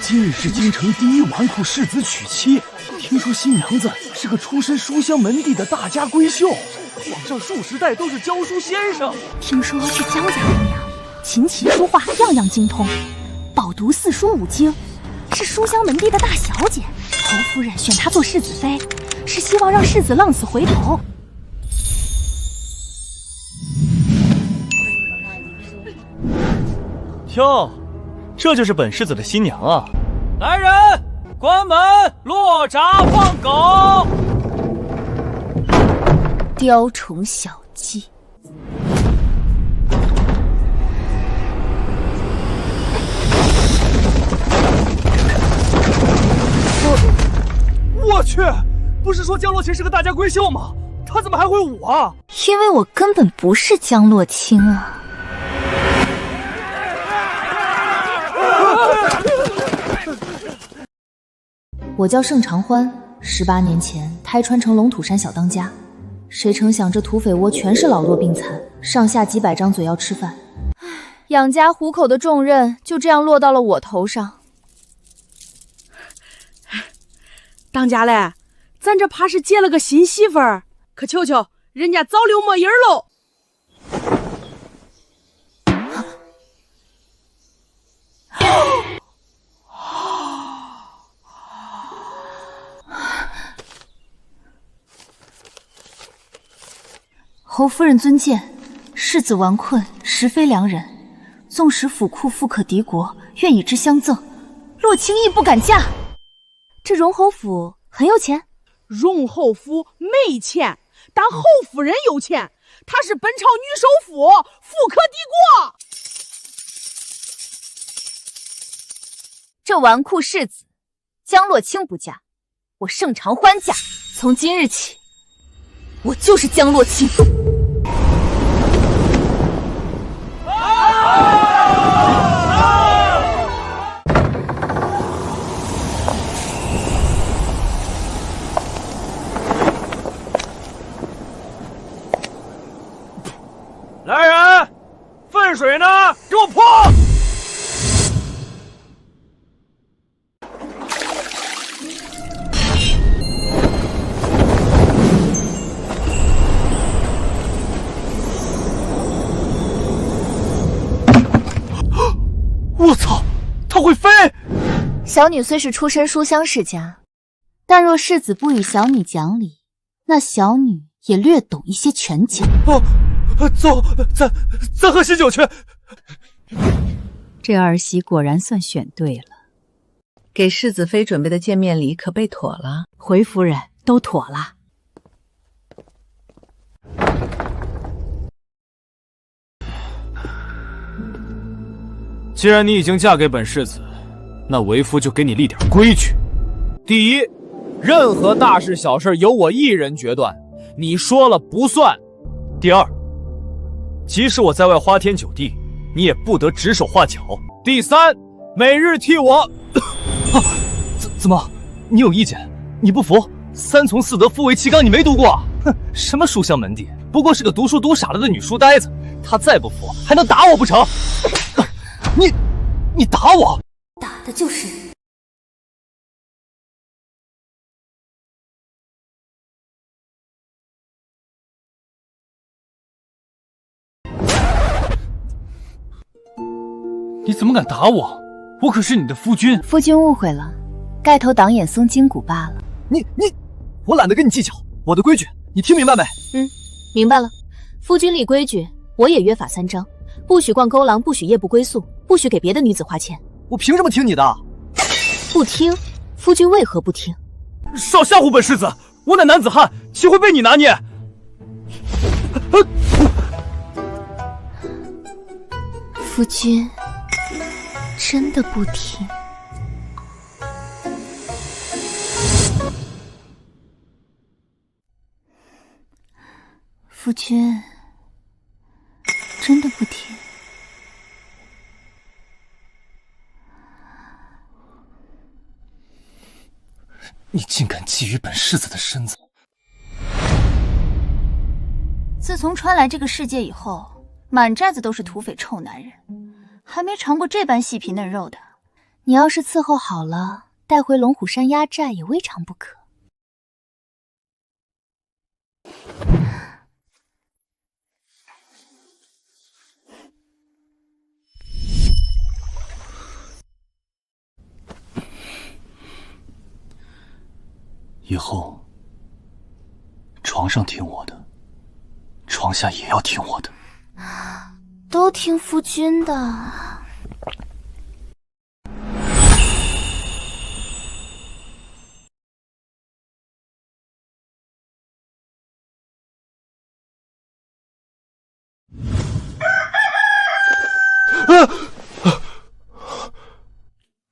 今日是京城第一纨绔世子娶妻，听说新娘子是个出身书香门第的大家闺秀，皇上数十代都是教书先生。听说这江家姑娘琴棋书画样样精通，饱读四书五经，是书香门第的大小姐。侯夫人选她做世子妃，是希望让世子浪子回头。哟，这就是本世子的新娘啊！来人，关门落闸放狗。雕虫小技。我去，不是说江洛琴是个大家闺秀吗？她怎么还会舞啊？因为我根本不是江洛清啊。我叫盛长欢，18年前胎穿成龙土山小当家，谁成想这土匪窝全是老弱病残，上下几百张嘴要吃饭，养家糊口的重任就这样落到了我头上。当家嘞，咱这怕是接了个新媳妇儿，可求求人家早溜没影喽。侯夫人尊见，世子纨困，实非良人。纵使府库富可敌国，愿与之相赠，洛清亦不敢嫁。这荣侯府很有钱？荣侯府没钱，但侯夫人有钱，她是本朝女首富，富可敌国。这纨绔世子江洛清不嫁，我盛长欢嫁。从今日起，我就是江洛清。来人，粪水呢？给我泼！我操，她会飞！小女虽是出身书香世家，但若世子不与小女讲理，那小女也略懂一些拳脚。走，咱喝喜酒去。这儿媳果然算选对了，给世子妃准备的见面礼可备妥了？回夫人，都妥了。既然你已经嫁给本世子，那为夫就给你立点规矩。第一，任何大事小事由我一人决断，你说了不算。第二，即使我在外花天酒地，你也不得指手画脚。第三，每日替我怎么？你有意见？你不服？三从四德，夫为其纲，你没读过啊？哼，什么书香门第，不过是个读书读傻了的女书呆子。她再不服，还能打我不成？你打我？打的就是你。你怎么敢打我？我可是你的夫君。夫君误会了，盖头挡眼松筋骨罢了。我懒得跟你计较。我的规矩，你听明白没？明白了。夫君立规矩，我也约法3章：不许逛勾廊，不许夜不归宿，不许给别的女子花钱。我凭什么听你的？不听？夫君为何不听？少吓唬本世子！我乃男子汉，岂会被你拿捏？夫君真的不听？夫君真的不听？你竟敢觊觎本世子的身子！自从穿来这个世界以后，满寨子都是土匪臭男人，还没尝过这般细皮嫩肉的，你要是伺候好了，带回龙虎山压寨也未尝不可。以后，床上听我的，床下也要听我的。都听夫君的。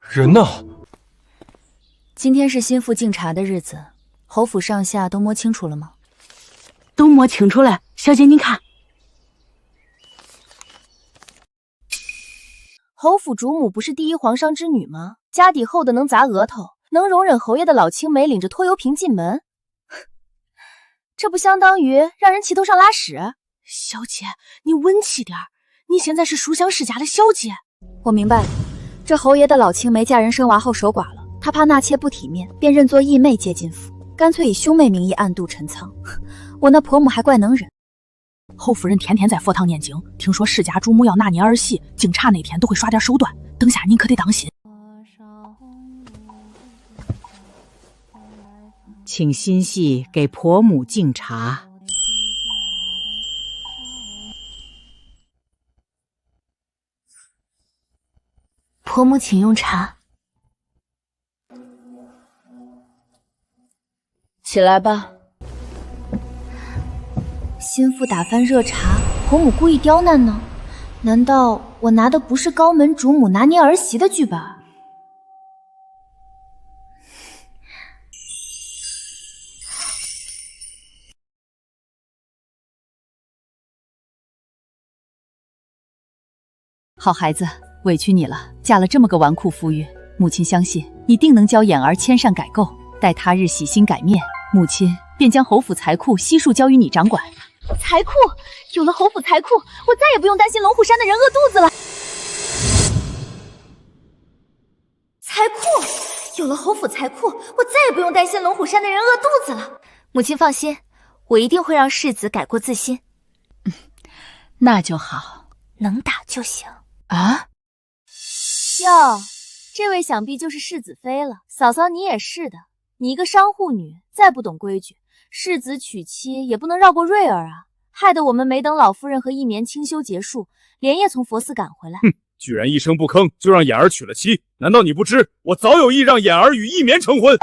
人呢？今天是心腹敬茶的日子，侯府上下都摸清楚了吗？都摸清楚了，小姐您看。侯府主母不是第一皇商之女吗？家底厚的能砸额头，能容忍侯爷的老青梅领着拖油瓶进门，这不相当于让人齐头上拉屎？小姐，你稳气点儿，你现在是书香世家的小姐。我明白了，这侯爷的老青梅嫁人生娃后守寡了，他怕纳妾不体面，便认作义妹接进府，干脆以兄妹名义暗度陈仓。我那婆母还怪能忍。侯夫人天天在佛堂念经，听说世家主母要纳您儿媳，敬茶那天都会耍点手段，等下您可得当心。请心细给婆母敬茶。婆母请用茶。起来吧。心腹打翻热茶，婆母故意刁难呢？难道我拿的不是高门主母拿捏儿媳的剧本？好孩子，委屈你了，嫁了这么个纨绔夫婿，母亲相信你定能教眼儿迁善改垢，待他日洗心改面，母亲便将侯府财库悉数交于你掌管。财库，有了侯府财库，我再也不用担心龙虎山的人饿肚子了。财库，有了侯府财库，我再也不用担心龙虎山的人饿肚子了。母亲放心，我一定会让世子改过自新。那就好，能打就行。啊？哟，这位想必就是世子妃了。嫂嫂你也是的，你一个商户女，再不懂规矩，世子娶妻也不能绕过瑞儿啊，害得我们没等老夫人和一年清修结束，连夜从佛寺赶回来。哼，居然一声不吭就让眼儿娶了妻，难道你不知我早有意让眼儿与一眠成婚？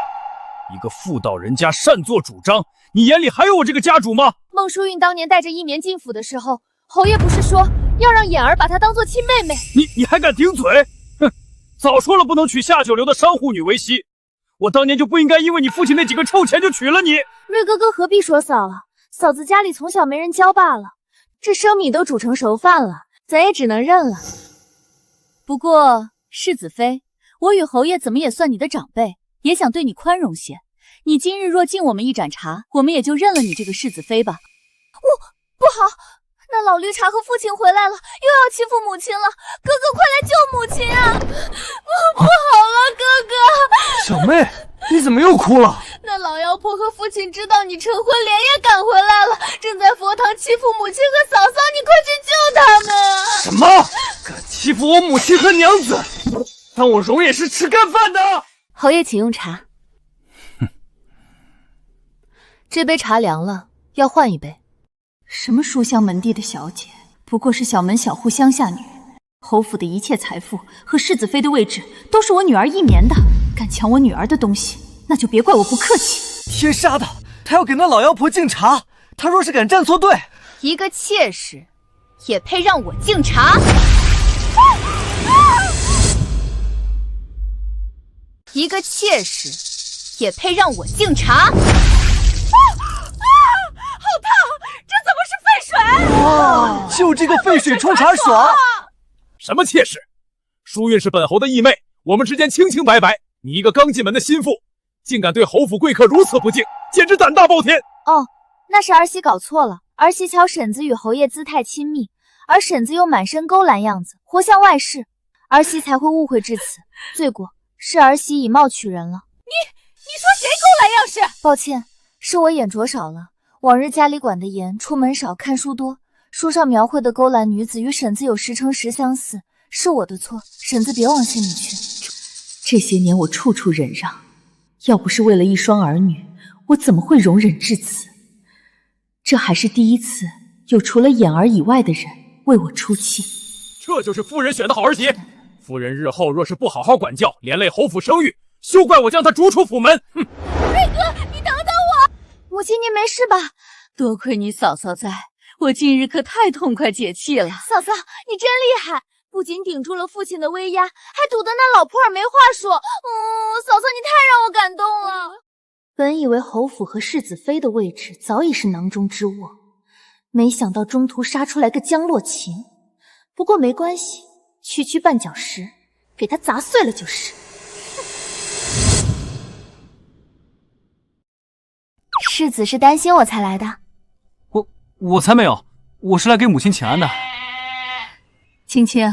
一个妇道人家擅作主张，你眼里还有我这个家主吗？孟淑韵当年带着一眠进府的时候，侯爷不是说要让眼儿把她当做亲妹妹？你还敢顶嘴？哼，早说了不能娶下九流的商户女为妻，我当年就不应该因为你父亲那几个臭钱就娶了你。瑞哥哥何必说嫂了？嫂子家里从小没人教罢了，这生米都煮成熟饭了，咱也只能认了。不过世子妃，我与侯爷怎么也算你的长辈，也想对你宽容些。你今日若敬我们一盏茶，我们也就认了你这个世子妃吧。不好，那老绿茶和父亲回来了，又要欺负母亲了。哥哥，快来救母亲啊！不好了，哥哥！小妹，你怎么又哭了？那老妖婆和父亲知道你成婚，连夜赶回来了，正在佛堂欺负母亲和嫂嫂，你快去救他们啊！什么？敢欺负我母亲和娘子？当我容也是吃干饭的？侯爷，请用茶。这杯茶凉了，要换一杯。什么书香门第的小姐，不过是小门小户乡下女人。侯府的一切财富和世子妃的位置都是我女儿一眠的，敢抢我女儿的东西，那就别怪我不客气。天杀的，他要给那老妖婆敬茶，他若是敢站错队，一个妾室也配让我敬茶？一个妾室也配让我敬茶？好烫！这怎么是沸水？哇，就这个沸水冲茶爽！什么妾室？淑韵是本侯的义妹，我们之间清清白白。你一个刚进门的心腹，竟敢对侯府贵客如此不敬，简直胆大包天！哦，那是儿媳搞错了。儿媳瞧婶子与侯爷姿态亲密，而婶子又满身勾栏样子，活像外室。儿媳才会误会至此，罪过是儿媳以貌取人了。你说谁勾栏样式？抱歉，是我眼拙少了。往日家里管得严，出门少，看书多，书上描绘的勾栏女子与婶子有10成10相似，是我的错，婶子别往心里去。这些年我处处忍让，要不是为了一双儿女，我怎么会容忍至此？这还是第一次有除了眼儿以外的人为我出气。这就是夫人选的好儿媳。夫人日后若是不好好管教，连累侯府声誉，休怪我将她逐出府门。哼！瑞哥，你等等我！母亲，您没事吧？多亏你嫂嫂在，我今日可太痛快解气了。嫂嫂，你真厉害，不仅顶住了父亲的威压，还堵得那老破儿没话说。嫂嫂，你太让我感动了。本以为侯府和世子妃的位置早已是囊中之物，没想到中途杀出来个江洛琴。不过没关系，区区绊脚石，给他砸碎了就是。世子是担心我才来的。我才没有，我是来给母亲请安的。青青，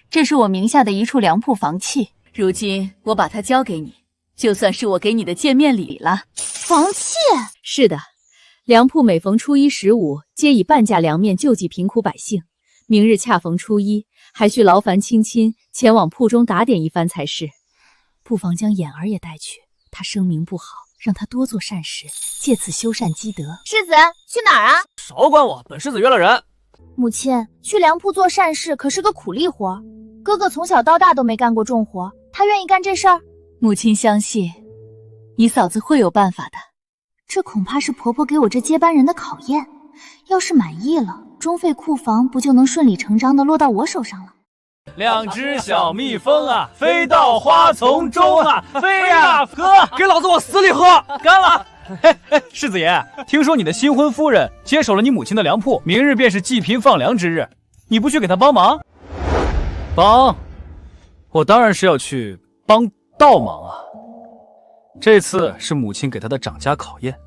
这是我名下的一处粮铺房契，如今我把它交给你，就算是我给你的见面礼了。房契？是的，粮铺每逢初一、15，皆以半价粮面救济贫苦百姓。明日恰逢初一，还需劳烦青青前往铺中打点一番才是。不妨将眼儿也带去，他声名不好，让他多做善事，借此修善积德。世子去哪儿啊？少管我，本世子约了人。母亲，去粮铺做善事可是个苦力活，哥哥从小到大都没干过重活，他愿意干这事儿？母亲相信你嫂子会有办法的。这恐怕是婆婆给我这接班人的考验，要是满意了，中费库房不就能顺理成章的落到我手上了？两只小蜜蜂啊，飞到花丛中啊，飞呀喝，给老子往死里喝！干了！世子爷，听说你的新婚夫人接手了你母亲的粮铺，明日便是济贫放粮之日，你不去给她帮忙？帮？我当然是要去帮倒忙啊！这次是母亲给她的长家考验，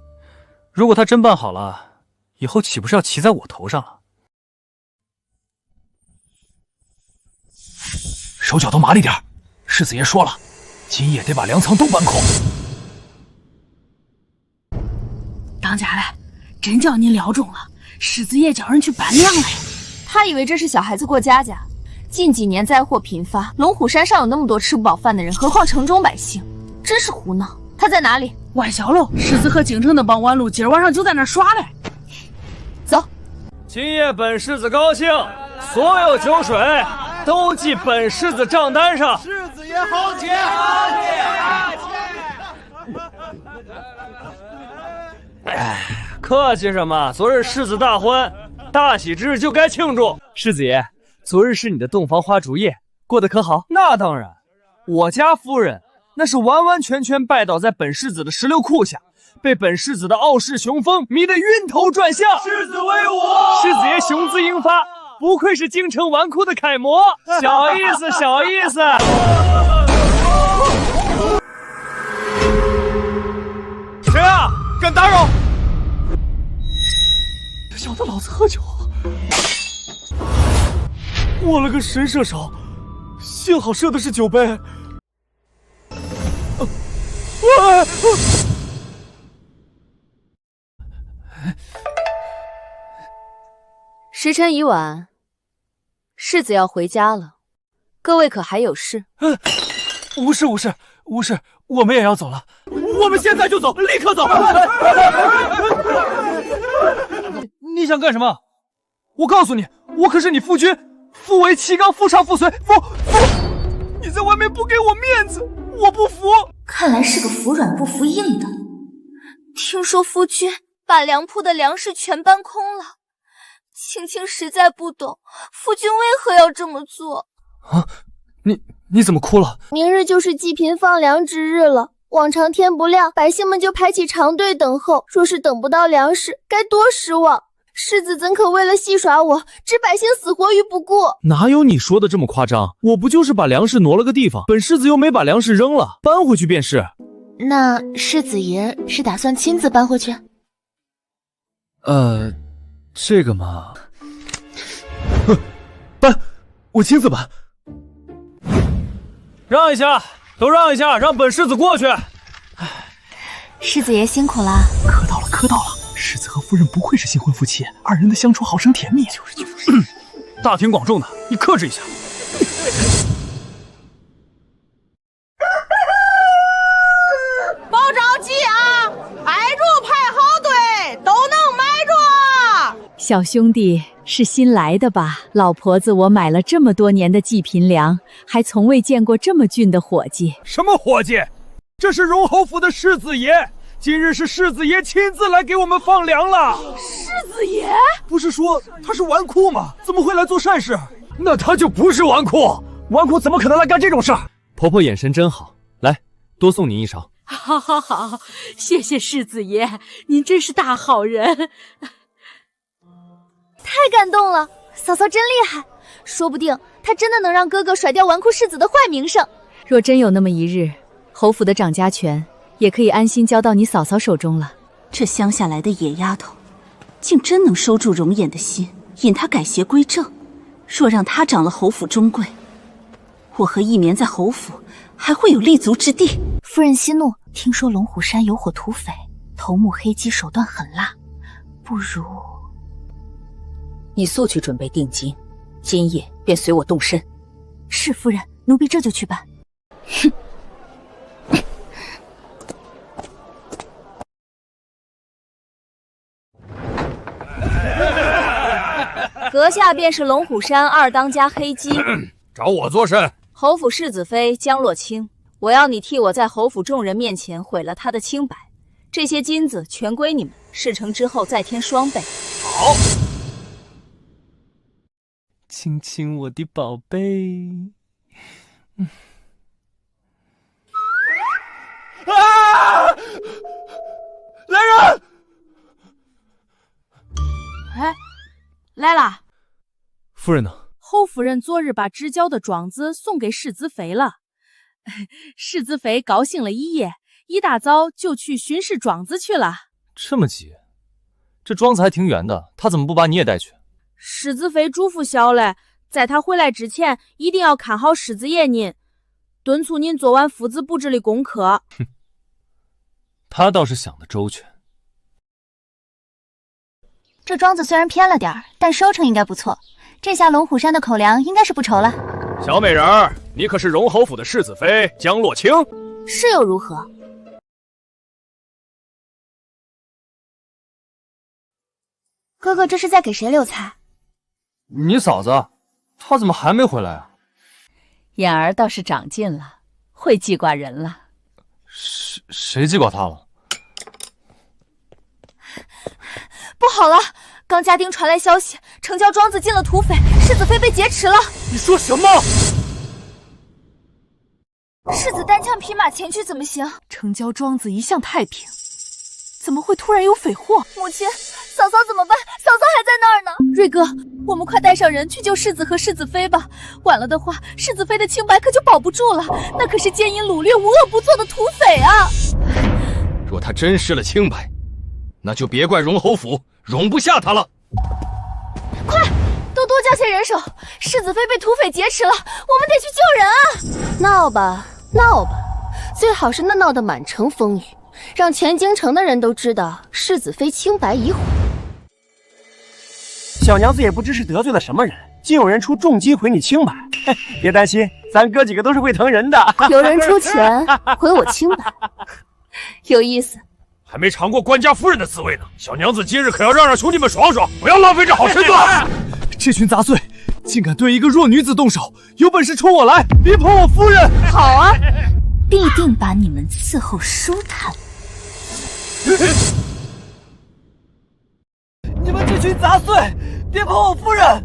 如果她真办好了，以后岂不是要骑在我头上了？手脚都麻利点，世子爷说了，今夜得把粮仓都搬空。当家的，真叫您撩中了，世子爷叫人去搬粮了。他以为这是小孩子过家家。近几年灾祸频发，龙虎山上有那么多吃不饱饭的人，何况城中百姓，真是胡闹。他在哪里？万小楼，世子和京城的帮完路，今儿晚上就在那儿耍嘞。走。今夜本世子高兴，所有酒水都记本世子账单上。世子爷好姐，好姐！哎，客气什么？昨日世子大婚，大喜之日就该庆祝。世子爷，昨日是你的洞房花烛夜，过得可好？那当然，我家夫人那是完完全全拜倒在本世子的石榴裤下，被本世子的傲视雄风迷得晕头转向。世子威武！世子爷雄姿英发，不愧是京城纨绔的楷模。小意思，小意思。谁啊？敢打扰！小的老子喝酒，我了个神射手，幸好射的是酒杯。时辰已晚，世子要回家了，各位可还有事？无事无事无事，我们也要走了，我们现在就走，立刻走！你想干什么？我告诉你，我可是你夫君，夫为妻纲，夫唱妇随，夫，你在外面不给我面子，我不服。看来是个服软不服硬的。听说夫君把粮铺的粮食全搬空了，青青实在不懂夫君为何要这么做。啊，你怎么哭了？明日就是济贫放粮之日了，往常天不亮，百姓们就排起长队等候，若是等不到粮食，该多失望。世子怎可为了戏耍我，置百姓死活于不顾？哪有你说的这么夸张？我不就是把粮食挪了个地方，本世子又没把粮食扔了，搬回去便是。那世子爷是打算亲自搬回去？这个嘛，搬，我亲自搬。让一下，都让一下，让本世子过去。世子爷辛苦啦。磕到了，磕到了。世子和夫人不愧是新婚夫妻，二人的相处好生甜蜜。就是。大庭广众的，你克制一下。别着急啊，挨住排好队，都能买着。小兄弟是新来的吧？老婆子，我买了这么多年的济贫粮，还从未见过这么俊的伙计。什么伙计？这是荣侯府的世子爷，今日是世子爷亲自来给我们放粮了。世子爷不是说他是纨绔吗？怎么会来做善事？那他就不是纨绔，纨绔怎么可能来干这种事儿？婆婆眼神真好，来，多送你一勺。好好好，谢谢世子爷，您真是大好人。太感动了，嫂嫂真厉害，说不定她真的能让哥哥甩掉纨绔世子的坏名声。若真有那么一日，侯府的掌家权也可以安心交到你嫂嫂手中了。这乡下来的野丫头，竟真能收住容颜的心，引她改邪归正。若让她掌了侯府中贵，我和一绵在侯府还会有立足之地。夫人息怒，听说龙虎山有伙土匪，头目黑鸡手段狠辣，不如你速去准备定金，今夜便随我动身。是夫人，奴婢这就去办。哼。阁下便是龙虎山二当家黑鸡，找我作甚？侯府世子妃江若清，我要你替我在侯府众人面前毁了她的清白。这些金子全归你们，事成之后再添双倍。好。亲亲我的宝贝。啊！来人！哎，来啦！夫人呢？侯夫人昨日把织交的庄子送给世子妃了，世子妃高兴了一夜，一大早就去巡视庄子去了。这么急？这庄子还挺远的，她怎么不把你也带去？世子妃嘱咐小嘞，在她回来之前，一定要看好世子爷您，敦促您做完夫子布置的功课。哼，她倒是想得周全。这庄子虽然偏了点儿，但收成应该不错。这下龙虎山的口粮应该是不愁了。小美人儿，你可是荣侯府的世子妃江若清？是又如何？哥哥这是在给谁留菜？你嫂子，她怎么还没回来啊？眼儿倒是长进了，会记挂人了。谁记挂她了？不好了！刚家丁传来消息，城郊庄子进了土匪，世子妃被劫持了。你说什么？世子单枪匹马前去怎么行？城郊庄子一向太平，怎么会突然有匪祸？母亲，嫂嫂怎么办？嫂嫂还在那儿呢。瑞哥，我们快带上人去救世子和世子妃吧，晚了的话，世子妃的清白可就保不住了。那可是奸淫掳掠、无恶不作的土匪啊！若他真失了清白，那就别怪荣侯府容不下他了。快，都多叫些人手！世子妃被土匪劫持了，我们得去救人啊！闹吧，闹吧，最好是闹得满城风雨，让全京城的人都知道世子妃清白已毁。小娘子也不知是得罪了什么人，竟有人出重金毁你清白。别担心，咱哥几个都是会疼人的。有人出钱毁我清白，有意思。还没尝过官家夫人的滋味呢，小娘子今日可要让兄弟们爽爽，不要浪费这好身子。这群杂碎竟敢对一个弱女子动手，有本事冲我来，别碰我夫人！好啊，必定把你们伺候舒坦。你们这群杂碎，别碰我夫人！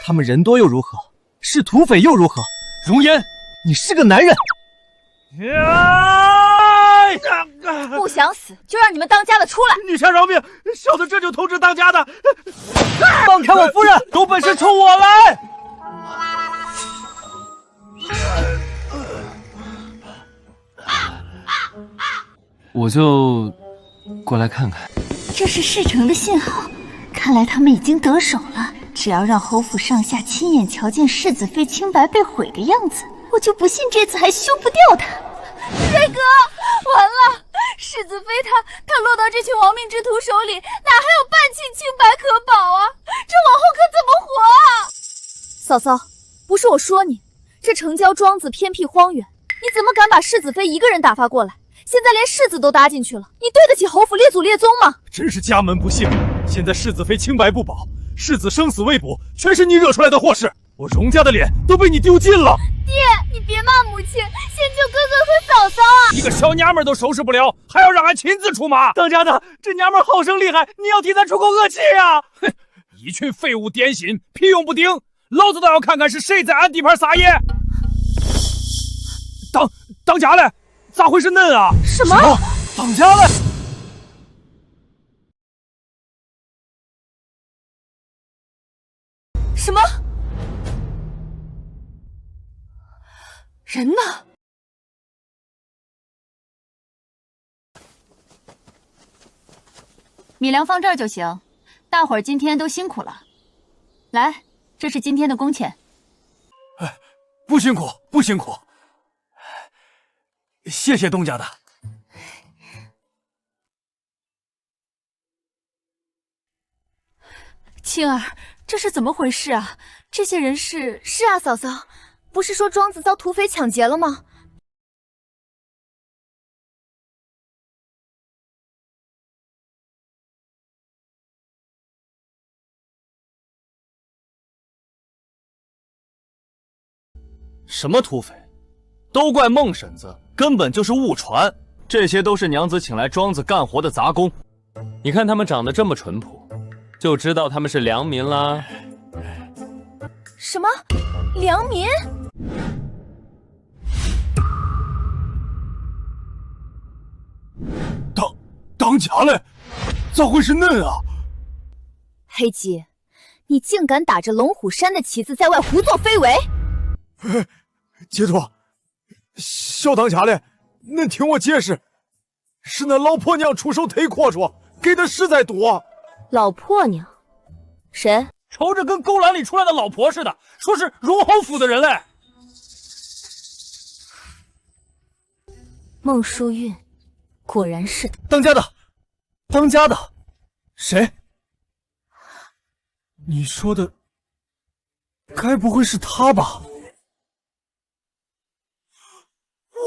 他们人多又如何？是土匪又如何？容颜，你是个男人。不想死就让你们当家的出来！女侠饶命，小的这就通知当家的。放开我夫人，有本事冲我来！我就过来看看。这是事成的信号，看来他们已经得手了。只要让侯府上下亲眼瞧见世子妃清白被毁的样子，我就不信这次还休不掉她。瑞哥，完了！世子妃她落到这群亡命之徒手里，哪还有半斤清白可保啊？这往后可怎么活啊？嫂嫂，不是我说你，这城郊庄子偏僻荒远，你怎么敢把世子妃一个人打发过来？现在连世子都搭进去了，你对得起侯府列祖列宗吗？真是家门不幸！现在世子妃清白不保，世子生死未卜，全是你惹出来的祸事，我荣家的脸都被你丢尽了。爹，你别骂母亲，先救哥哥和嫂嫂啊！一个小娘们都收拾不了，还要让俺亲自出马？当家的，这娘们好生厉害，你要替她出口恶气啊！哼，一群废物点心，屁用不顶！老子倒要看看是谁在俺地盘撒野！当家嘞？咋回事恁啊？什么？当家嘞？什么？人呢？米粮放这儿就行，大伙儿今天都辛苦了。来，这是今天的工钱。不辛苦，不辛苦。谢谢东家的。青儿，这是怎么回事啊？这些人是……是啊，嫂嫂，不是说庄子遭土匪抢劫了吗？什么土匪？都怪孟婶子，根本就是误传。这些都是娘子请来庄子干活的杂工。你看他们长得这么淳朴，就知道他们是良民啦。什么？良民？当家嘞？咋会是恁啊？黑鸡，你竟敢打着龙虎山的旗子在外胡作非为！接着，小当家嘞，恁听我解释，是那老婆娘出手忒阔绰，给的实在多。老婆娘？谁？瞅着跟勾栏里出来的老婆似的，说是荣侯府的人嘞。孟淑韵，果然是的。当家的，当家的，谁？你说的，该不会是他吧？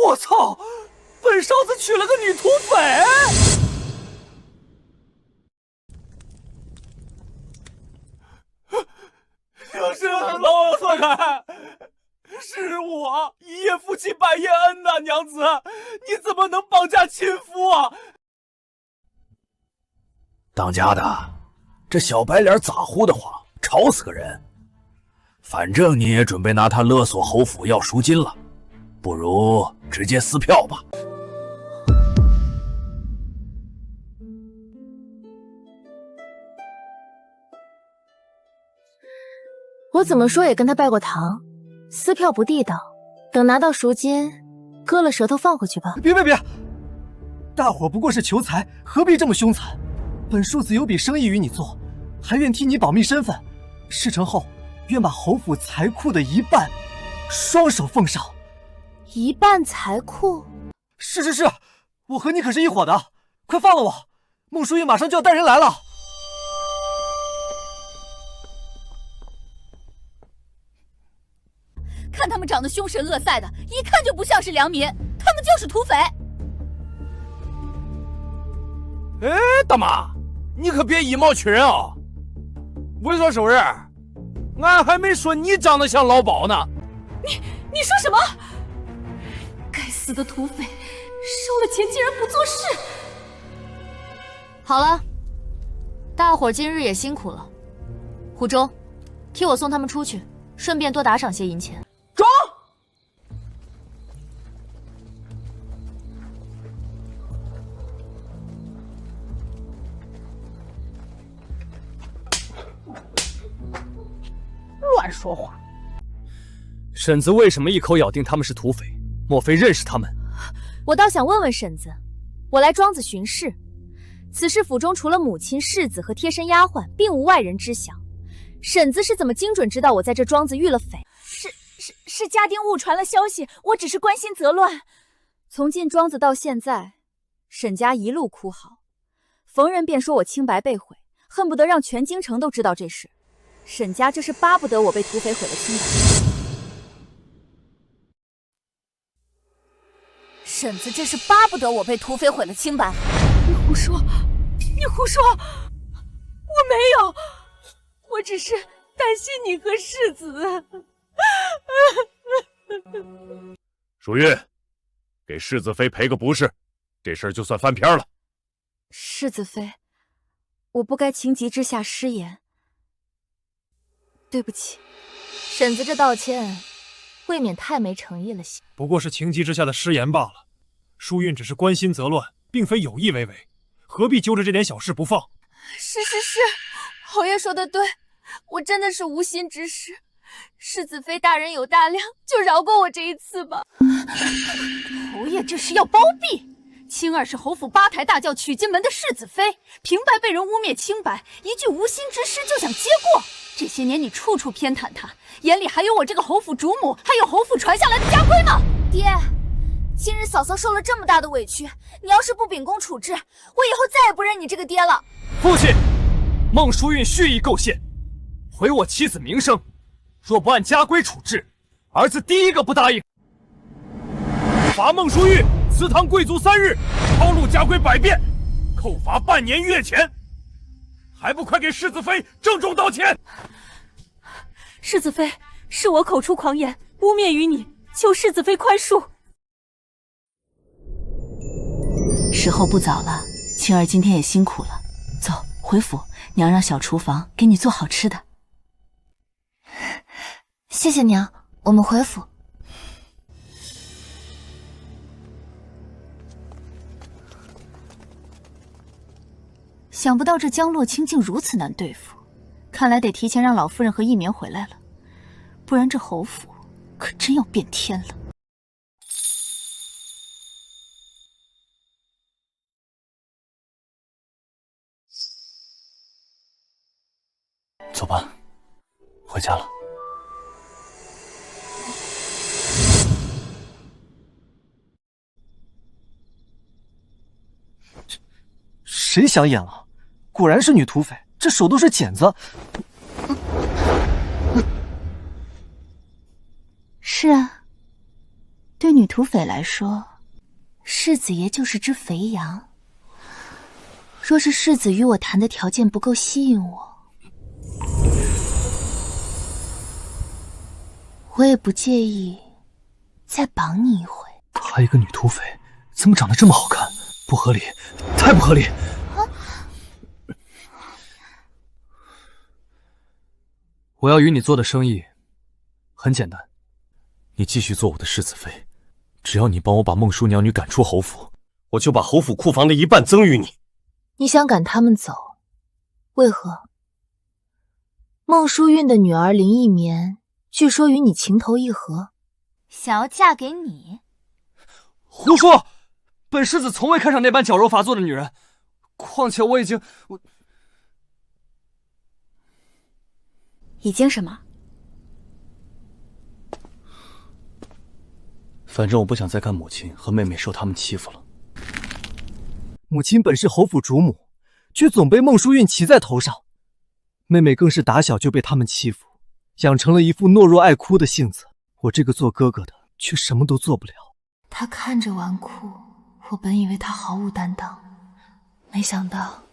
我操！本少子娶了个女土匪！就是老王错开，是我一夜夫妻百夜恩呐，娘子，你怎么能绑架亲夫啊？当家的，这小白脸咋呼的慌，吵死个人。反正你也准备拿他勒索侯府要赎金了，不如直接撕票吧。我怎么说也跟他拜过堂，撕票不地道，等拿到赎金，割了舌头放回去吧。别！大伙不过是求财，何必这么凶残？本庶子有笔生意与你做，还愿替你保密身份。事成后，愿把侯府财库的一半，双手奉上。一半财库？是，我和你可是一伙的，快放了我！孟淑玉马上就要带人来了。看他们长得凶神恶煞的，一看就不像是良民，他们就是土匪。哎，大妈，你可别以貌取人啊！猥琐收人，俺还没说你长得像老鸨呢。你说什么？该死的土匪，收了钱竟然不做事！好了，大伙今日也辛苦了。虎州，替我送他们出去，顺便多打赏些银钱。装！乱说话！婶子为什么一口咬定他们是土匪？莫非认识他们？我倒想问问婶子，我来庄子巡视，此事府中除了母亲、世子和贴身丫鬟，并无外人知晓。婶子是怎么精准知道我在这庄子遇了匪？是家丁误传了消息，我只是关心则乱。从进庄子到现在，沈家一路哭嚎，逢人便说我清白被毁，恨不得让全京城都知道这事。沈家这是巴不得我被土匪毁了清白。婶子这是巴不得我被土匪毁了清白。你胡说！你胡说！我没有，我只是担心你和世子。淑玉，给世子妃赔个不是，这事儿就算翻篇了。世子妃，我不该情急之下失言，对不起。婶子这道歉未免太没诚意了些。不过是情急之下的失言罢了。淑韵只是关心则乱，并非有意为为，何必揪着这点小事不放？是，侯爷说的对，我真的是无心之失。世子妃大人有大量，就饶过我这一次吧。侯爷这是要包庇，青儿是侯府八抬大轿娶进门的世子妃，平白被人污蔑清白，一句无心之失就想接过。这些年你处处偏袒她，眼里还有我这个侯府主母，还有侯府传下来的家规吗？爹，今日嫂嫂受了这么大的委屈，你要是不秉公处置，我以后再也不认你这个爹了。父亲，孟淑韵蓄意构陷，毁我妻子名声。若不按家规处置，儿子第一个不答应。罚孟淑玉祠堂跪足3日，抄录家规100遍，扣罚半年月钱，还不快给世子妃郑重道歉！世子妃，是我口出狂言，污蔑于你，求世子妃宽恕。时候不早了，青儿今天也辛苦了，走回府，娘让小厨房给你做好吃的。谢谢娘，我们回府。想不到这江洛清竟如此难对付，看来得提前让老夫人和一棉回来了，不然这侯府可真要变天了。走吧，回家了。谁想演了？果然是女土匪，这手都是茧子。是啊，对女土匪来说，世子爷就是只肥羊。若是世子与我谈的条件不够吸引我，我也不介意再绑你一回。她一个女土匪，怎么长得这么好看？不合理，太不合理！我要与你做的生意很简单，你继续做我的世子妃，只要你帮我把孟叔娘女赶出侯府，我就把侯府库房的1半赠与你。你想赶他们走，为何？孟淑韵的女儿林一棉，据说与你情投意合，想要嫁给你？胡说！本世子从未看上那般矫揉发作的女人，况且我已经什么？反正我不想再看母亲和妹妹受他们欺负了。母亲本是侯府主母，却总被孟淑韵骑在头上，妹妹更是打小就被他们欺负，养成了一副懦弱爱哭的性子。我这个做哥哥的却什么都做不了。他看着纨绔，我本以为他毫无担当，没想到。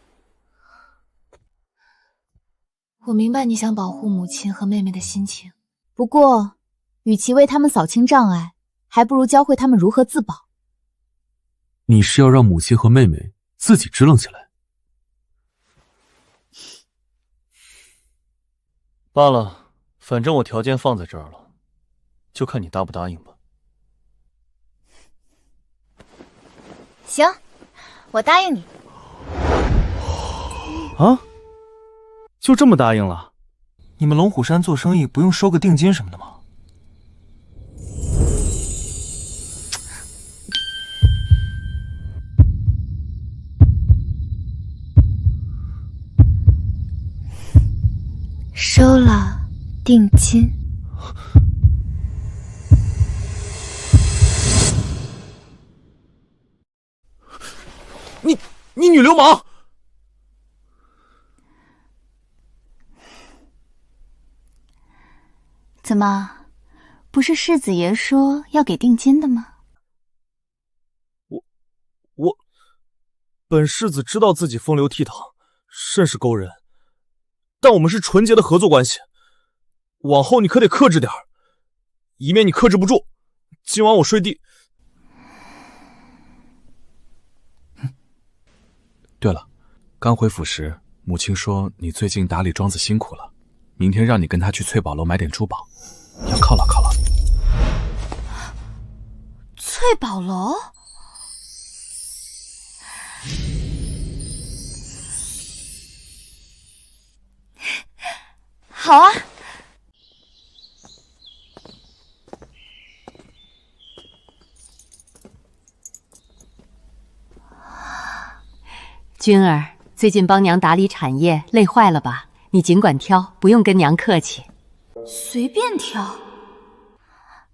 我明白你想保护母亲和妹妹的心情，不过，与其为他们扫清障碍，还不如教会他们如何自保。你是要让母亲和妹妹自己支棱起来？罢了，反正我条件放在这儿了，就看你答不答应吧。行，我答应你。啊？就这么答应了？你们龙虎山做生意不用收个定金什么的吗？收了。定金。你女流氓！怎么，不是世子爷说要给定金的吗？我，本世子知道自己风流倜傥，甚是勾人，但我们是纯洁的合作关系，往后你可得克制点，以免你克制不住，今晚我睡地。对了，刚回府时，母亲说你最近打理庄子辛苦了，明天让你跟她去翠宝楼买点珠宝，要犒劳犒劳。翠宝楼？好啊。君儿，最近帮娘打理产业，累坏了吧？你尽管挑，不用跟娘客气。随便挑。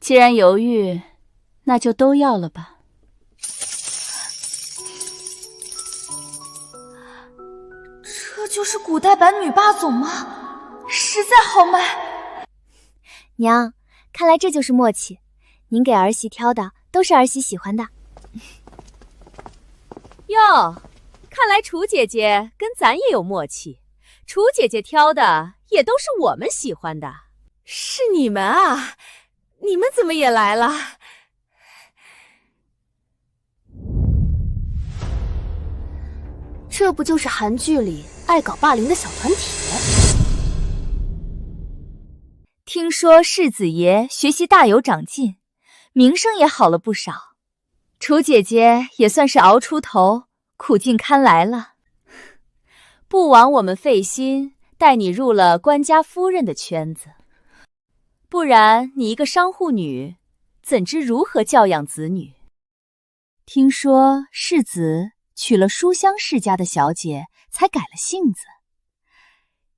既然犹豫，那就都要了吧。这就是古代版女霸总吗？实在好卖。娘，看来这就是默契。您给儿媳挑的都是儿媳喜欢的。哟，看来楚姐姐跟咱也有默契。楚姐姐挑的也都是我们喜欢的。是你们啊？你们怎么也来了？这不就是韩剧里爱搞霸凌的小团体？听说世子爷学习大有长进，名声也好了不少。楚姐姐也算是熬出头，苦尽堪来了。不枉我们费心带你入了官家夫人的圈子，不然你一个商户女，怎知如何教养子女？听说世子娶了书香世家的小姐，才改了性子。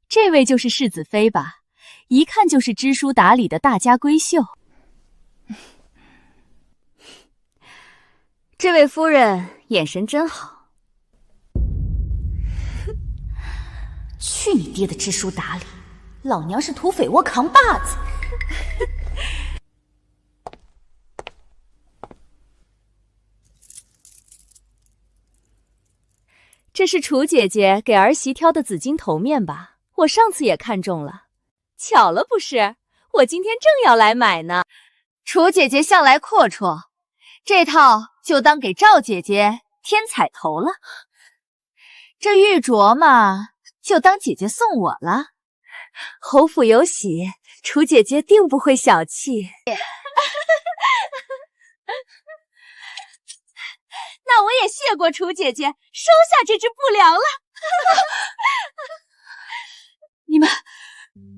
这位就是世子妃吧？一看就是知书达理的大家闺秀。这位夫人眼神真好。去你爹的知书达理，老娘是土匪窝扛把子。这是楚姐姐给儿媳挑的紫金头面吧？我上次也看中了。巧了不是？我今天正要来买呢。楚姐姐向来阔绰，这套就当给赵姐姐添彩头了。这玉镯嘛，就当姐姐送我了。侯府有喜，楚姐姐定不会小气。那我也谢过楚姐姐，收下这只不良了。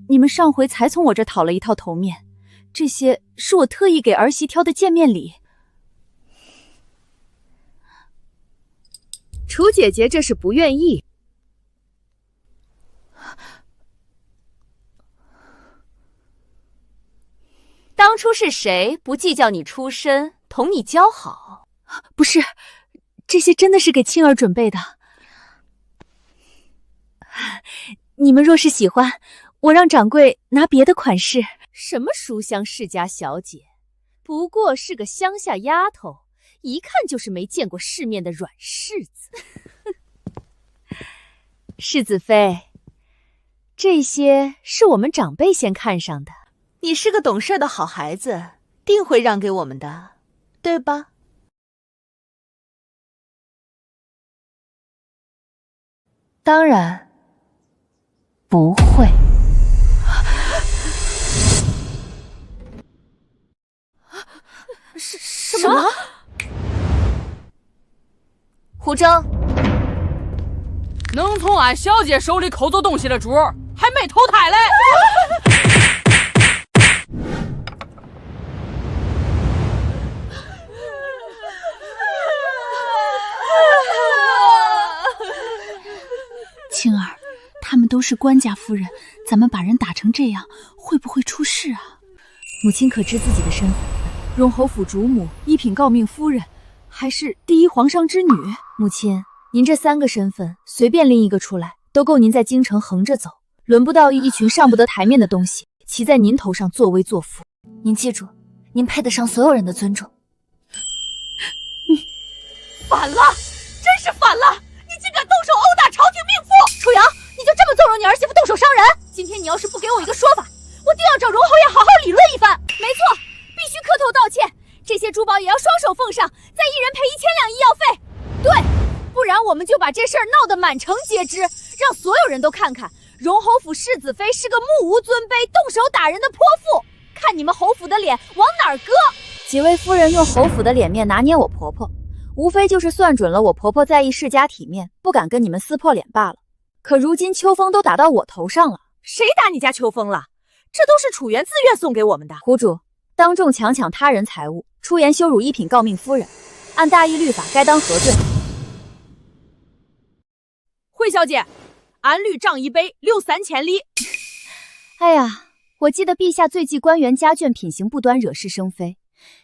你们上回才从我这讨了一套头面，这些是我特意给儿媳挑的见面礼。楚姐姐这是不愿意。当初是谁不计较你出身，同你交好？不是，这些真的是给青儿准备的。你们若是喜欢，我让掌柜拿别的款式。什么书香世家小姐，不过是个乡下丫头，一看就是没见过世面的软柿子。世子妃，这些是我们长辈先看上的。你是个懂事的好孩子，定会让给我们的，对吧？当然不会。什么？胡征，能从俺小姐手里抠走东西的主儿，还没投胎嘞！青儿，他们都是官家夫人，咱们把人打成这样，会会不会出事啊？母亲可知自己的身份？荣侯府主母，一品诰命夫人，还是第一皇上之女？母亲，您这3个身份随便拎一个出来，都够您在京城横着走，轮不到一群上不得台面的东西骑在您头上作威作福。您记住，您配得上所有人的尊重。反了，真是反了！你竟敢动手殴打朝廷命妇！楚阳，你就这么纵容你儿媳妇动手伤人？今天你要是不给我一个说法，我定要找荣侯爷好好理论一番。没错，必须磕头道歉，这些珠宝也要双手奉上，再一人赔1000两医药费。对，不然我们就把这事儿闹得满城皆知，让所有人都看看荣侯府世子妃是个目无尊卑、动手打人的泼妇，看你们侯府的脸往哪儿搁！几位夫人用侯府的脸面拿捏我婆婆，无非就是算准了我婆婆在意世家体面，不敢跟你们撕破脸罢了。可如今秋风都打到我头上了。谁打你家秋风了？这都是楚原自愿送给我们的。胡主，当众强抢他人财物，出言羞辱一品诰命夫人，按大义律法该当何罪？惠小姐，按律杖一杯，63千里。哎呀，我记得陛下最忌官员家眷品行不端，惹是生非。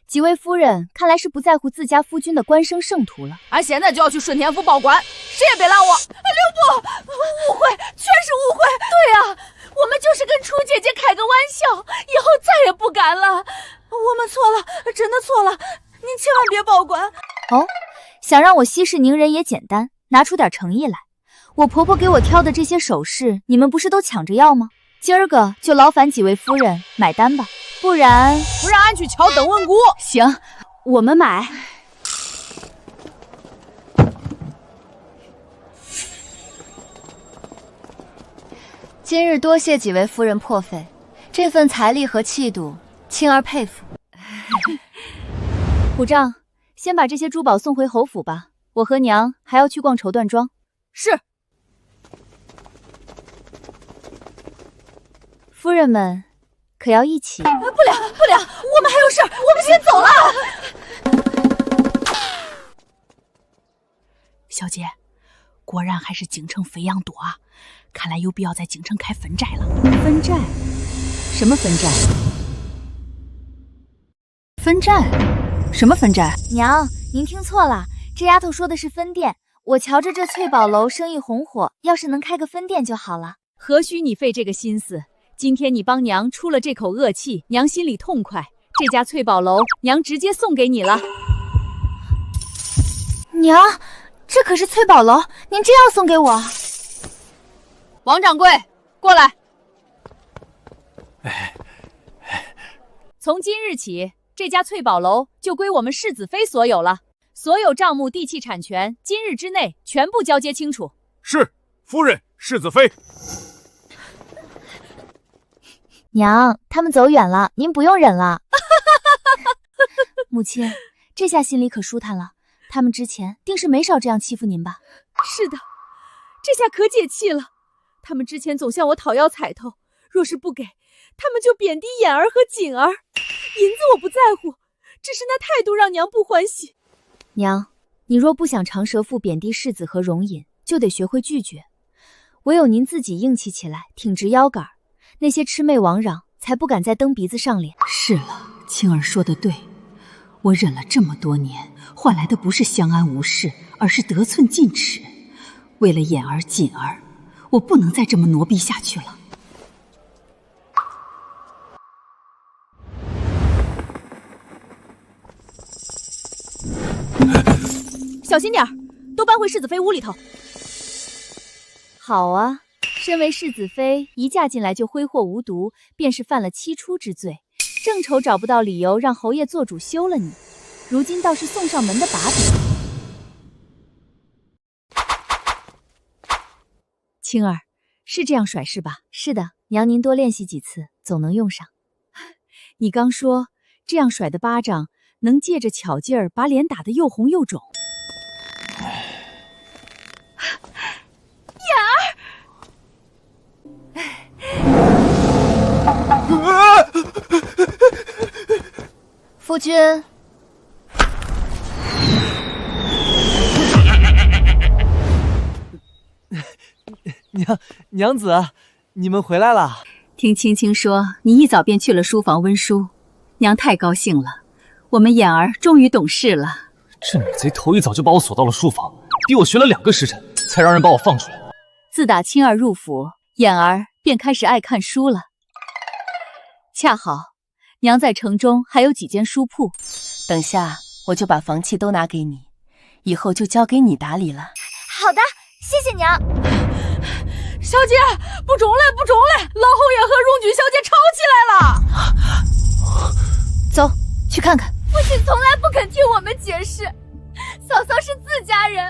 几位夫人看来是不在乎自家夫君的官升圣途了。俺现在就要去顺天府报官，谁也别拦我！刘伯，误会，全是误会。对啊，我们就是跟楚姐姐开个玩笑，以后再也不敢了。我们错了，真的错了，您千万别报官。哦，想让我息事宁人也简单，拿出点诚意来。我婆婆给我挑的这些首饰，你们不是都抢着要吗？今儿个就劳烦几位夫人买单吧，不然俺去敲邓文谷。行，我们买。今日多谢几位夫人破费，这份财力和气度，青儿佩服。虎丈，先把这些珠宝送回侯府吧，我和娘还要去逛绸缎庄。是。夫人们可要一起？不了，我们还有事，我们先走了。小姐，果然还是京城飞扬多啊！看来有必要在京城开分寨了。分寨？什么分寨？分寨？什么分寨？娘，您听错了，这丫头说的是分店。我瞧着这翠宝楼生意红火，要是能开个分店就好了。何须你费这个心思？今天你帮娘出了这口恶气，娘心里痛快。这家翠宝楼，娘直接送给你了。娘，这可是翠宝楼，您真要送给我？王掌柜，过来。从今日起，这家翠宝楼就归我们世子妃所有了，所有账目、地契、产权，今日之内全部交接清楚。是，夫人，世子妃。娘，他们走远了，您不用忍了。母亲，这下心里可舒坦了。他们之前定是没少这样欺负您吧？是的，这下可解气了。他们之前总向我讨要彩头，若是不给，他们就贬低眼儿和锦儿。银子我不在乎，只是那态度让娘不欢喜。娘，你若不想长舌妇贬低世子和容隐，就得学会拒绝。唯有您自己硬气起来，挺直腰杆，那些魑魅魍魉才不敢再蹬鼻子上脸。是了，青儿说的对，我忍了这么多年，换来的不是相安无事，而是得寸进尺。为了眼儿锦儿，我不能再这么挪逼下去了。小心点儿，都搬回世子妃屋里头。好啊，身为世子妃，一嫁进来就挥霍无度，便是犯了七出之罪。正愁找不到理由让侯爷做主休了你，如今倒是送上门的把柄。青儿，是这样甩是吧？是的，娘您多练习几次，总能用上。你刚说这样甩的巴掌，能借着巧劲儿把脸打得又红又肿。夫君，娘子，你们回来了。听青青说你一早便去了书房温书，娘太高兴了，我们眼儿终于懂事了。这女贼头一早就把我锁到了书房，逼我学了2个时辰，才让人把我放出来。自打青儿入府，眼儿便开始爱看书了。恰好娘在城中还有几间书铺，等下我就把房契都拿给你，以后就交给你打理了。好的，谢谢娘。小姐，不中嘞，不中嘞！老侯爷和荣君小姐吵起来了。走，去看看。父亲从来不肯听我们解释，嫂嫂是自家人，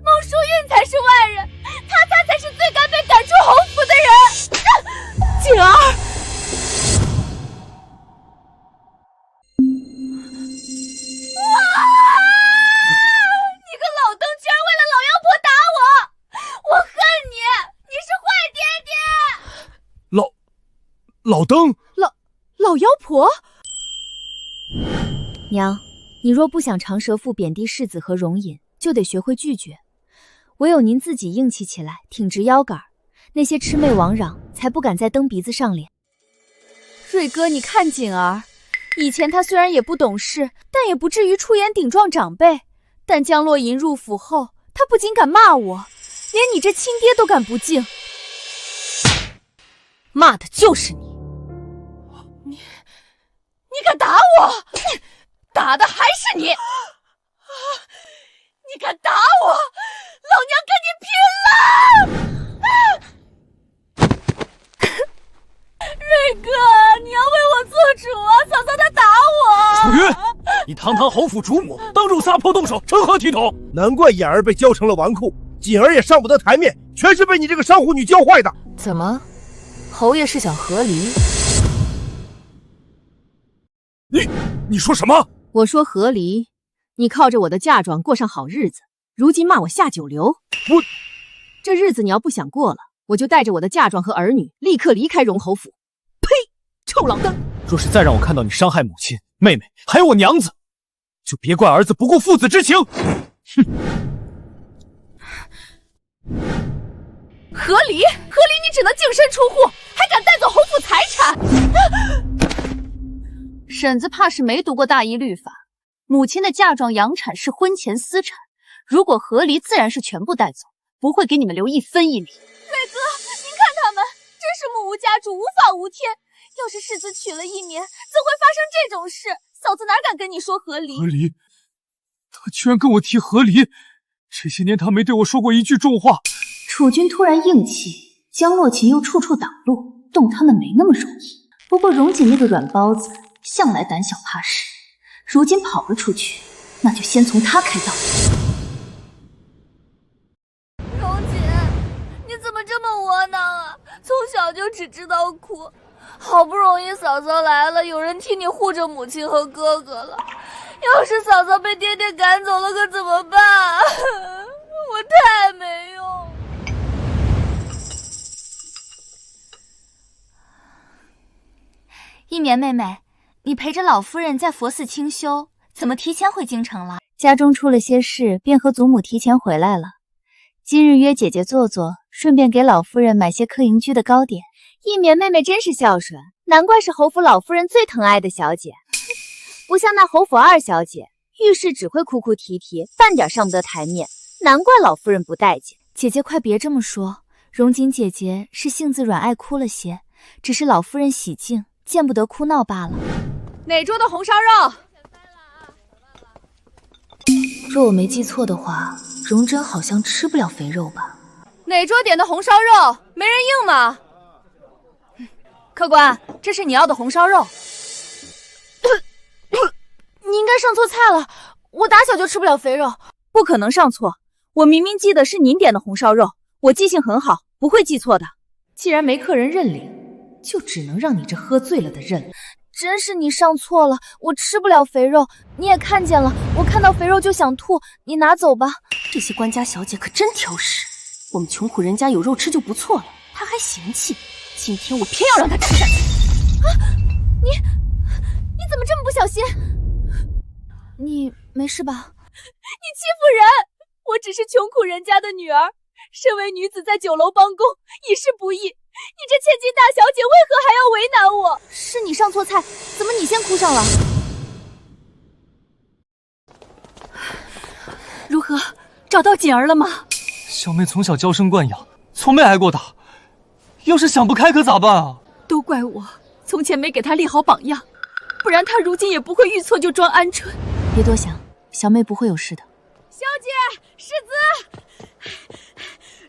孟淑韵才是外人，她才是最该被赶出侯府的人。锦儿，你个老登居然为了老妖婆打我，我恨你，你是坏爹爹。老登，老妖婆。娘，你若不想长舌妇贬低世子和容隐，就得学会拒绝。唯有您自己硬气起来，挺直腰杆，那些魑魅魍魉才不敢再蹬鼻子上脸。瑞哥，你看锦儿，以前他虽然也不懂事，但也不至于出言顶撞长辈。但江洛银入府后，他不仅敢骂我，连你这亲爹都敢不敬。骂的就是你。你敢打我？打的还是你！你敢打我，老娘跟你拼了！瑞哥，你要为我做主啊！嫂嫂她打我。楚云，你堂堂侯府主母，当众撒泼动手，成何体统？难怪眼儿被教成了纨绔，锦儿也上不得台面，全是被你这个商户女教坏的。怎么，侯爷是想和离？你说什么？我说和离，你靠着我的嫁妆过上好日子，如今骂我下九流。这日子你要不想过了，我就带着我的嫁妆和儿女立刻离开荣侯府。呸！臭老登！若是再让我看到你伤害母亲、妹妹，还有我娘子，就别怪儿子不顾父子之情。哼！和离，你只能净身出户，还敢带走侯府财产！婶子怕是没读过大义律法，母亲的嫁妆养产是婚前私产，如果和离，自然是全部带走，不会给你们留1分1厘。瑞哥，您看他们，真是目无家主，无法无天。要是世子娶了一年，怎会发生这种事？嫂子哪敢跟你说和离？和离，他居然跟我提和离，这些年他没对我说过一句重话。楚军突然硬气，江洛琴又处处挡路，动他们没那么容易。不过荣锦那个软包子向来胆小怕事，如今跑了出去，那就先从他开刀。荣锦，你怎么这么窝囊啊？从小就只知道哭，好不容易嫂嫂来了，有人替你护着母亲和哥哥了。要是嫂嫂被爹爹赶走了，可怎么办？我太没用。一棉妹妹，你陪着老夫人在佛寺清修，怎么提前回京城了？家中出了些事，便和祖母提前回来了。今日约姐姐坐坐，顺便给老夫人买些科营居的糕点。一棉妹妹真是孝顺，难怪是侯府老夫人最疼爱的小姐。不像那侯府二小姐，遇事只会哭哭啼啼，半点上不得台面，难怪老夫人不待见。姐姐快别这么说，荣锦姐姐是性子软，爱哭了些，只是老夫人喜静，见不得哭闹罢了。哪桌的红烧肉？若我没记错的话，荣珍好像吃不了肥肉吧？哪桌点的红烧肉？没人应吗？客官，这是你要的红烧肉。你应该上错菜了，我打小就吃不了肥肉。不可能上错，我明明记得是您点的红烧肉，我记性很好，不会记错的。既然没客人认领，就只能让你这喝醉了的认了。真是你上错了，我吃不了肥肉，你也看见了，我看到肥肉就想吐，你拿走吧。这些官家小姐可真挑食，我们穷苦人家有肉吃就不错了，她还嫌弃，今天我偏要让她吃下去。你怎么这么不小心？你没事吧？你欺负人！我只是穷苦人家的女儿，身为女子在酒楼帮工，已是不易。你这千金大小姐为何还要为难我？是你上错菜，怎么你先哭上了？如何？找到锦儿了吗？小妹从小娇生惯养，从没挨过打，要是想不开可咋办啊？都怪我，从前没给她立好榜样，不然她如今也不会遇错就装鹌鹑。别多想，小妹不会有事的。小姐，世子，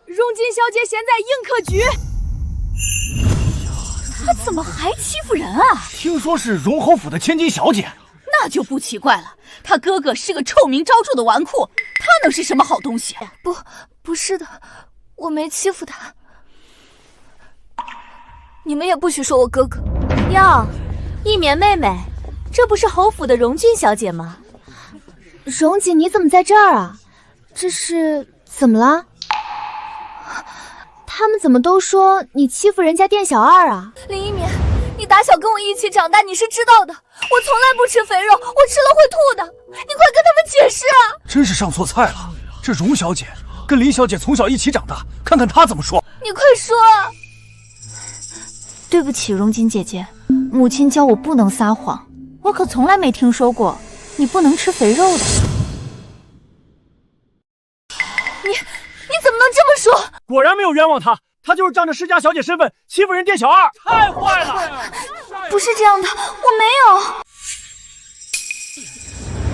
荣金小姐现在应客局。她怎么还欺负人啊？听说是荣侯府的千金小姐，那就不奇怪了。他哥哥是个臭名昭著的纨绔，他能是什么好东西？不是的，我没欺负他。你们也不许说我哥哥。哟，一棉妹妹，这不是侯府的荣君小姐吗？荣姐，你怎么在这儿啊？这是怎么了？他们怎么都说你欺负人家店小二啊？林一棉，你打小跟我一起长大，你是知道的。我从来不吃肥肉，我吃了会吐的。你快跟他们解释啊！真是上错菜了。这荣小姐跟林小姐从小一起长大，看看她怎么说。你快说啊！对不起，荣锦姐姐，母亲教我不能撒谎，我可从来没听说过你不能吃肥肉的。你怎么能这么说？果然没有冤枉她，她就是仗着世家小姐身份欺负人店小二，太坏了！不是这样的，我没有。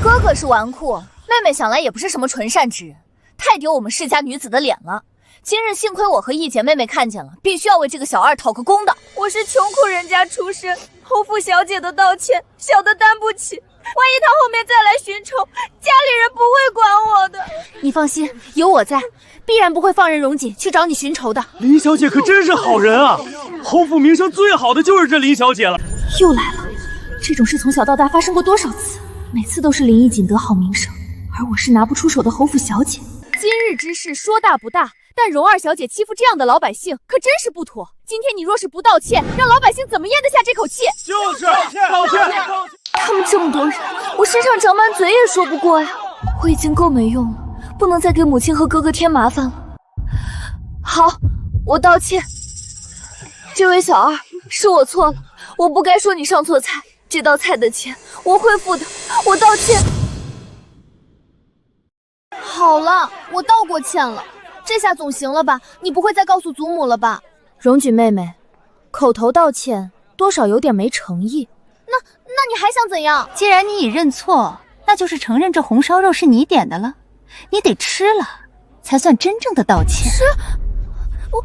哥哥是纨绔，妹妹想来也不是什么纯善之人，太丢我们世家女子的脸了。今日幸亏我和义姐妹妹看见了，必须要为这个小二讨个公道。我是穷苦人家出身，侯府小姐的道歉，小的担不起。万一她后面再来寻仇，家里人不会管我的。你放心，有我在，必然不会放任荣锦去找你寻仇的。林小姐可真是好人啊！侯府名声最好的就是这林小姐了。又来了，这种事从小到大发生过多少次？每次都是林义锦得好名声，而我是拿不出手的侯府小姐。今日之事说大不大，但荣二小姐欺负这样的老百姓，可真是不妥。今天你若是不道歉，让老百姓怎么咽得下这口气？就是道歉。他们这么多人，我身上长满嘴也说不过呀。我已经够没用了，不能再给母亲和哥哥添麻烦了。好，我道歉。这位小二，是我错了，我不该说你上错菜，这道菜的钱我会付的，我道歉。好了，我道过歉了，这下总行了吧？你不会再告诉祖母了吧？荣举妹妹，口头道歉多少有点没诚意。那你还想怎样？既然你已认错，那就是承认这红烧肉是你点的了，你得吃了，才算真正的道歉。吃？我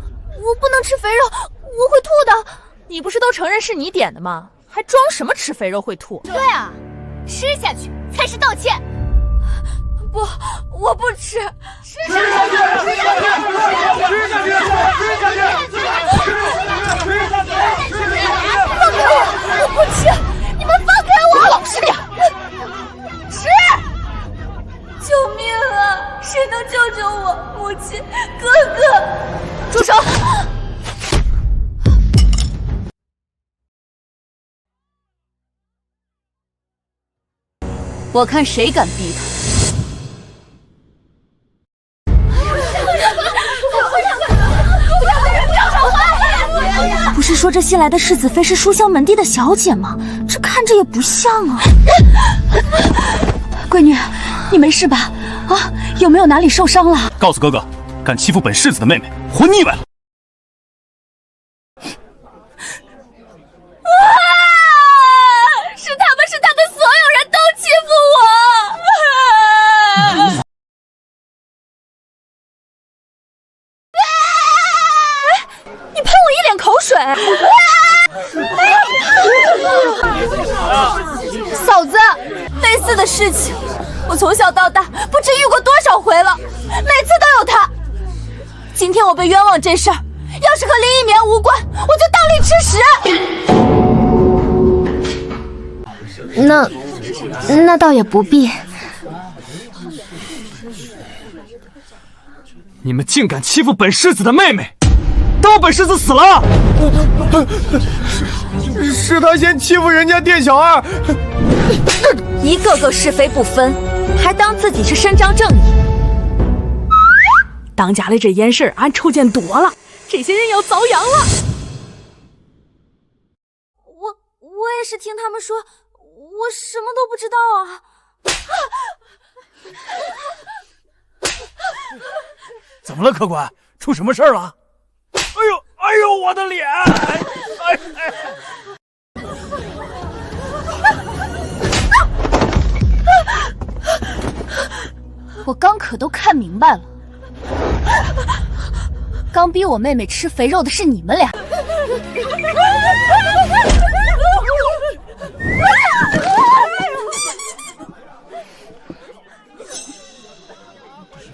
不能吃肥肉，我会吐的。你不是都承认是你点的吗？还装什么吃肥肉会吐？对啊，吃下去才是道歉。不，我不吃。吃下去！放开我！我不吃！你们放开我！老实点！吃！救命啊！谁能救救我？母亲，哥哥！住手！我看谁敢逼他！不是说这新来的世子妃是书香门第的小姐吗？这看着也不像啊。闺女，你没事吧？啊，有没有哪里受伤了？告诉哥哥，敢欺负本世子的妹妹，活腻歪了！是他们所有人都欺负我！你喷我一脸口水！嫂子，类似的事情我从小到大不知遇过多少回了，每次都有他。今天我被冤枉这事儿，要是和林一棉无关，我就当力吃屎。那倒也不必。你们竟敢欺负本世子的妹妹，当本世子死了！是他先欺负人家店小二，一个个是非不分，还当自己是伸张正义。当家的这件事俺瞅见多了，这些人要遭殃了。我也是听他们说，我什么都不知道啊。怎么了，客官？出什么事儿了？哎呦，我的脸！我刚可都看明白了，刚逼我妹妹吃肥肉的是你们俩。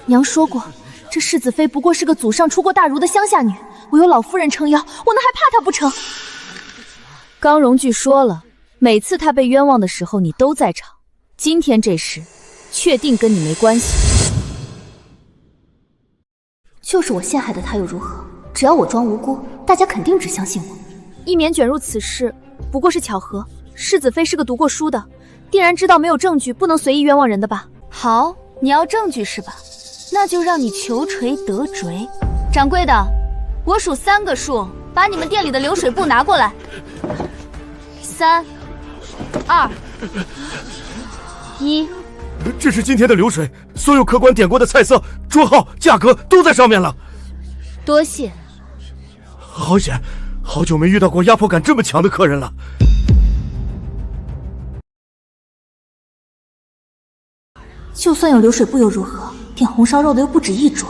娘说过，这世子妃不过是个祖上出过大儒的乡下女，我有老夫人撑腰，我能还怕她不成？刚荣句说了，每次她被冤枉的时候你都在场，今天这事确定跟你没关系。就是我陷害的她又如何？只要我装无辜，大家肯定只相信我。一绵卷入此事不过是巧合，世子妃是个读过书的，定然知道没有证据不能随意冤枉人的吧？好，你要证据是吧？那就让你求锤得锤。掌柜的，我数3个数，把你们店里的流水布拿过来。3、2、1。这是今天的流水，所有客官点过的菜色、桌号、价格都在上面了。多谢。好险，好久没遇到过压迫感这么强的客人了。就算有流水布又如何？点红烧肉的又不止一桌。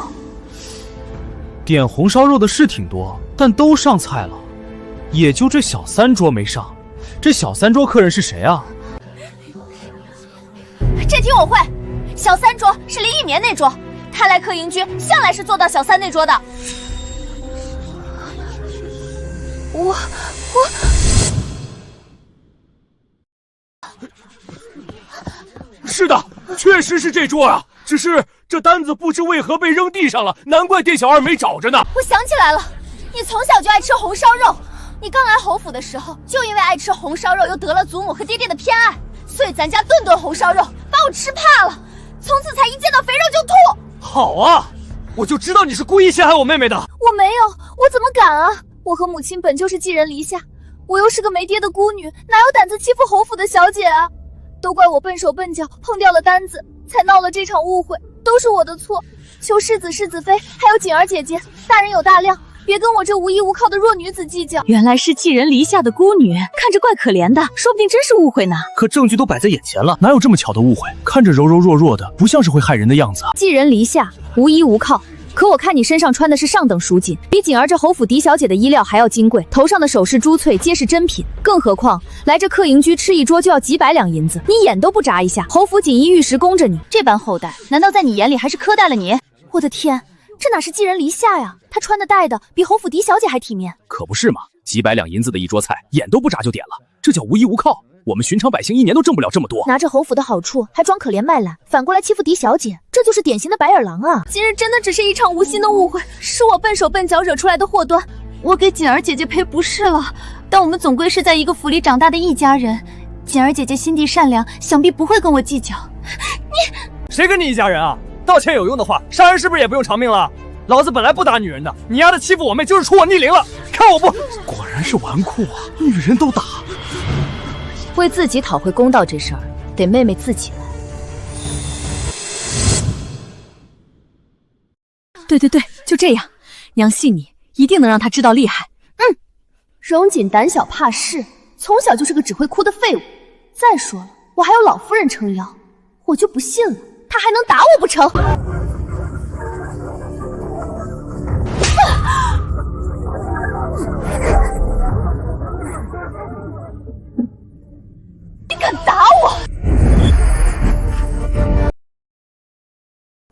点红烧肉的是挺多，但都上菜了，也就这小3桌没上。这小3桌客人是谁啊？这题我会，小3桌是林一棉那桌，他来客营居向来是坐到小3那桌的。我是的，确实是这桌啊，只是这单子不知为何被扔地上了，难怪店小二没找着呢。我想起来了，你从小就爱吃红烧肉，你刚来侯府的时候，就因为爱吃红烧肉，又得了祖母和爹爹的偏爱，所以咱家顿顿红烧肉，把我吃怕了，从此才一见到肥肉就吐。好啊，我就知道你是故意陷害我妹妹的。我没有，我怎么敢啊！我和母亲本就是寄人篱下，我又是个没爹的孤女，哪有胆子欺负侯府的小姐啊？都怪我笨手笨脚，碰掉了单子，才闹了这场误会，都是我的错。求世子、世子妃还有锦儿姐姐，大人有大量，别跟我这无依无靠的弱女子计较。原来是寄人篱下的孤女，看着怪可怜的，说不定真是误会呢。可证据都摆在眼前了，哪有这么巧的误会？看着柔柔弱弱的，不像是会害人的样子啊。寄人篱下，无依无靠。可我看你身上穿的是上等蜀锦，比锦儿这侯府嫡小姐的衣料还要金贵，头上的首饰珠翠皆是珍品，更何况来这客营居吃一桌就要几百两银子，你眼都不眨一下，侯府锦衣玉食供着你，这般厚待，难道在你眼里还是苛待了你？我的天，这哪是寄人篱下呀？她穿的戴的比侯府嫡小姐还体面，可不是嘛？几百两银子的一桌菜，眼都不眨就点了，这叫无依无靠。我们寻常百姓一年都挣不了这么多，拿着侯府的好处还装可怜卖懒，反过来欺负嫡小姐，这就是典型的白眼狼啊！今日真的只是一场无心的误会，是我笨手笨脚惹出来的祸端。我给锦儿姐姐赔不是了，但我们总归是在一个府里长大的一家人，锦儿姐姐心地善良，想必不会跟我计较。谁跟你一家人啊？道歉有用的话，杀人是不是也不用偿命了？老子本来不打女人的，你丫的欺负我妹就是出我逆鳞了，看我不……果然是纨绔啊，女人都打。为自己讨回公道这事儿，得妹妹自己来。对，就这样，娘信你，一定能让她知道厉害。荣锦胆小怕事，从小就是个只会哭的废物。再说了，我还有老夫人撑腰，我就不信了，她还能打我不成？你敢打我！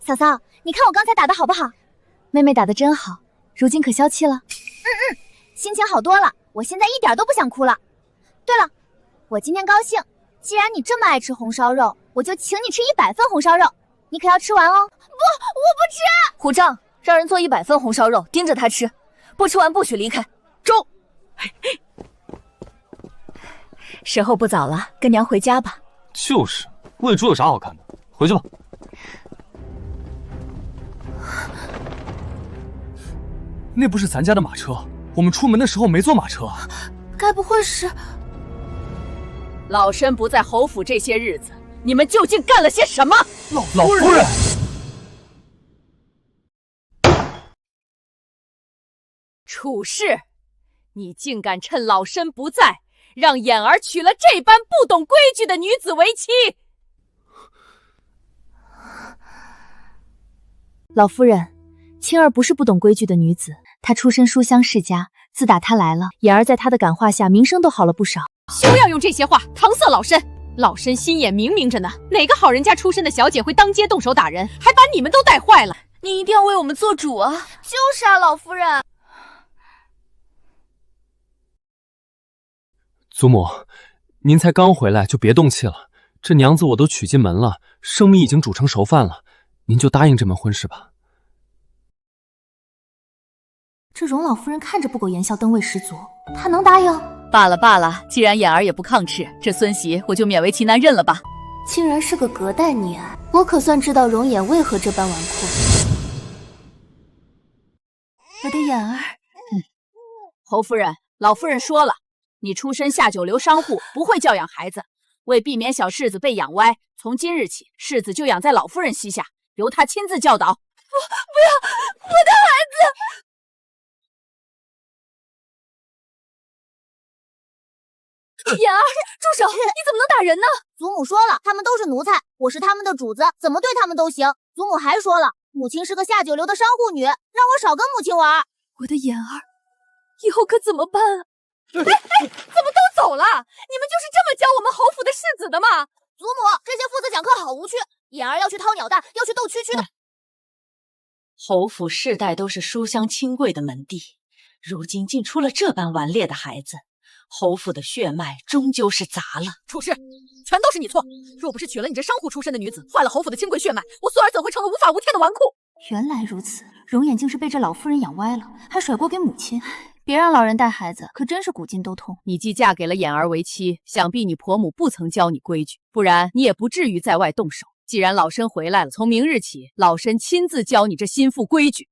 嫂嫂，你看我刚才打的好不好？妹妹打得真好，如今可消气了？心情好多了，我现在一点都不想哭了。对了，我今天高兴，既然你这么爱吃红烧肉，我就请你吃100份红烧肉，你可要吃完哦。不，我不吃。虎杖，让人做100份红烧肉，盯着他吃，不吃完不许离开。中。时候不早了，跟娘回家吧。就是，喂猪有啥好看的？回去吧。那不是咱家的马车，我们出门的时候没坐马车啊。该不会是……老身不在侯府这些日子，你们究竟干了些什么？老夫人，处事，你竟敢趁老身不在，让眼儿娶了这般不懂规矩的女子为妻！老夫人，青儿不是不懂规矩的女子，她出身书香世家，自打她来了，眼儿在她的感化下，名声都好了不少。休要用这些话搪塞老身，老身心眼明明着呢，哪个好人家出身的小姐会当街动手打人，还把你们都带坏了？你一定要为我们做主啊！就是啊，老夫人。祖母，您才刚回来就别动气了，这娘子我都娶进门了，生米已经煮成熟饭了，您就答应这门婚事吧。这荣老夫人看着不苟言笑，灯味十足，她能答应？罢了罢了，既然眼儿也不抗斥，这孙媳我就勉为其难认了吧。竟然是个隔代溺爱，我可算知道容颜为何这般纨绔。我的眼儿，侯夫人，老夫人说了，你出身下九流商户，不会教养孩子。为避免小世子被养歪，从今日起，世子就养在老夫人膝下，由她亲自教导。不要，我的孩子！眼儿，住手！你怎么能打人呢？祖母说了，他们都是奴才，我是他们的主子，怎么对他们都行。祖母还说了，母亲是个下九流的商户女，让我少跟母亲玩。我的眼儿，以后可怎么办啊？哎，怎么都走了？你们就是这么教我们侯府的世子的吗？祖母，这些父子讲课好无趣。眼儿要去掏鸟蛋，要去斗蛐蛐的。侯府世代都是书香清贵的门第，如今竟出了这般顽劣的孩子。侯府的血脉终究是杂了。处事，全都是你错！若不是娶了你这商户出身的女子，坏了侯府的清贵血脉，我素儿怎会成了无法无天的纨绔？原来如此，容颜竟是被这老夫人养歪了，还甩锅给母亲。别让老人带孩子，可真是古今都痛。你既嫁给了眼儿为妻，想必你婆母不曾教你规矩，不然你也不至于在外动手。既然老身回来了，从明日起，老身亲自教你这心腹规矩。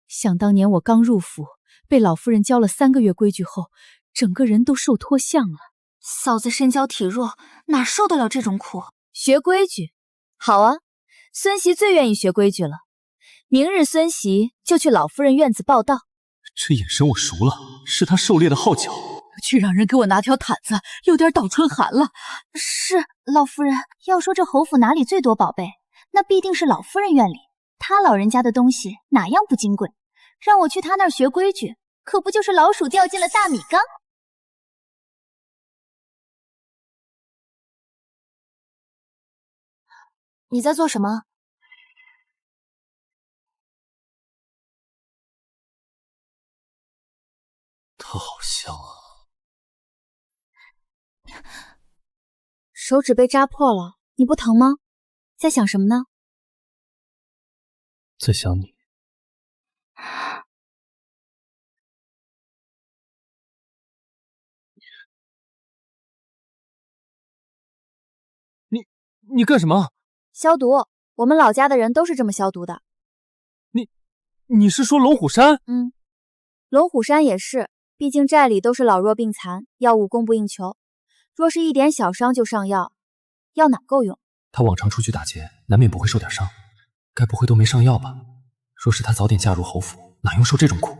想当年我刚入府，被老夫人教了3个月规矩后，整个人都瘦脱相了。嫂子身娇体弱，哪受得了这种苦？学规矩，好啊，孙媳最愿意学规矩了。明日孙媳就去老夫人院子报道。这眼神我熟了，是他狩猎的号角。去让人给我拿条毯子，有点倒春寒了。是，老夫人。要说这侯府哪里最多宝贝，那必定是老夫人院里。她老人家的东西哪样不金贵？让我去她那儿学规矩，可不就是老鼠掉进了大米缸？你在做什么？它好香啊！手指被扎破了，你不疼吗？在想什么呢？在想你。你干什么？消毒，我们老家的人都是这么消毒的。你是说龙虎山？龙虎山也是，毕竟寨里都是老弱病残，药物供不应求。若是一点小伤就上药，药哪够用？他往常出去打劫，难免不会受点伤，该不会都没上药吧？若是他早点嫁入侯府，哪用受这种苦？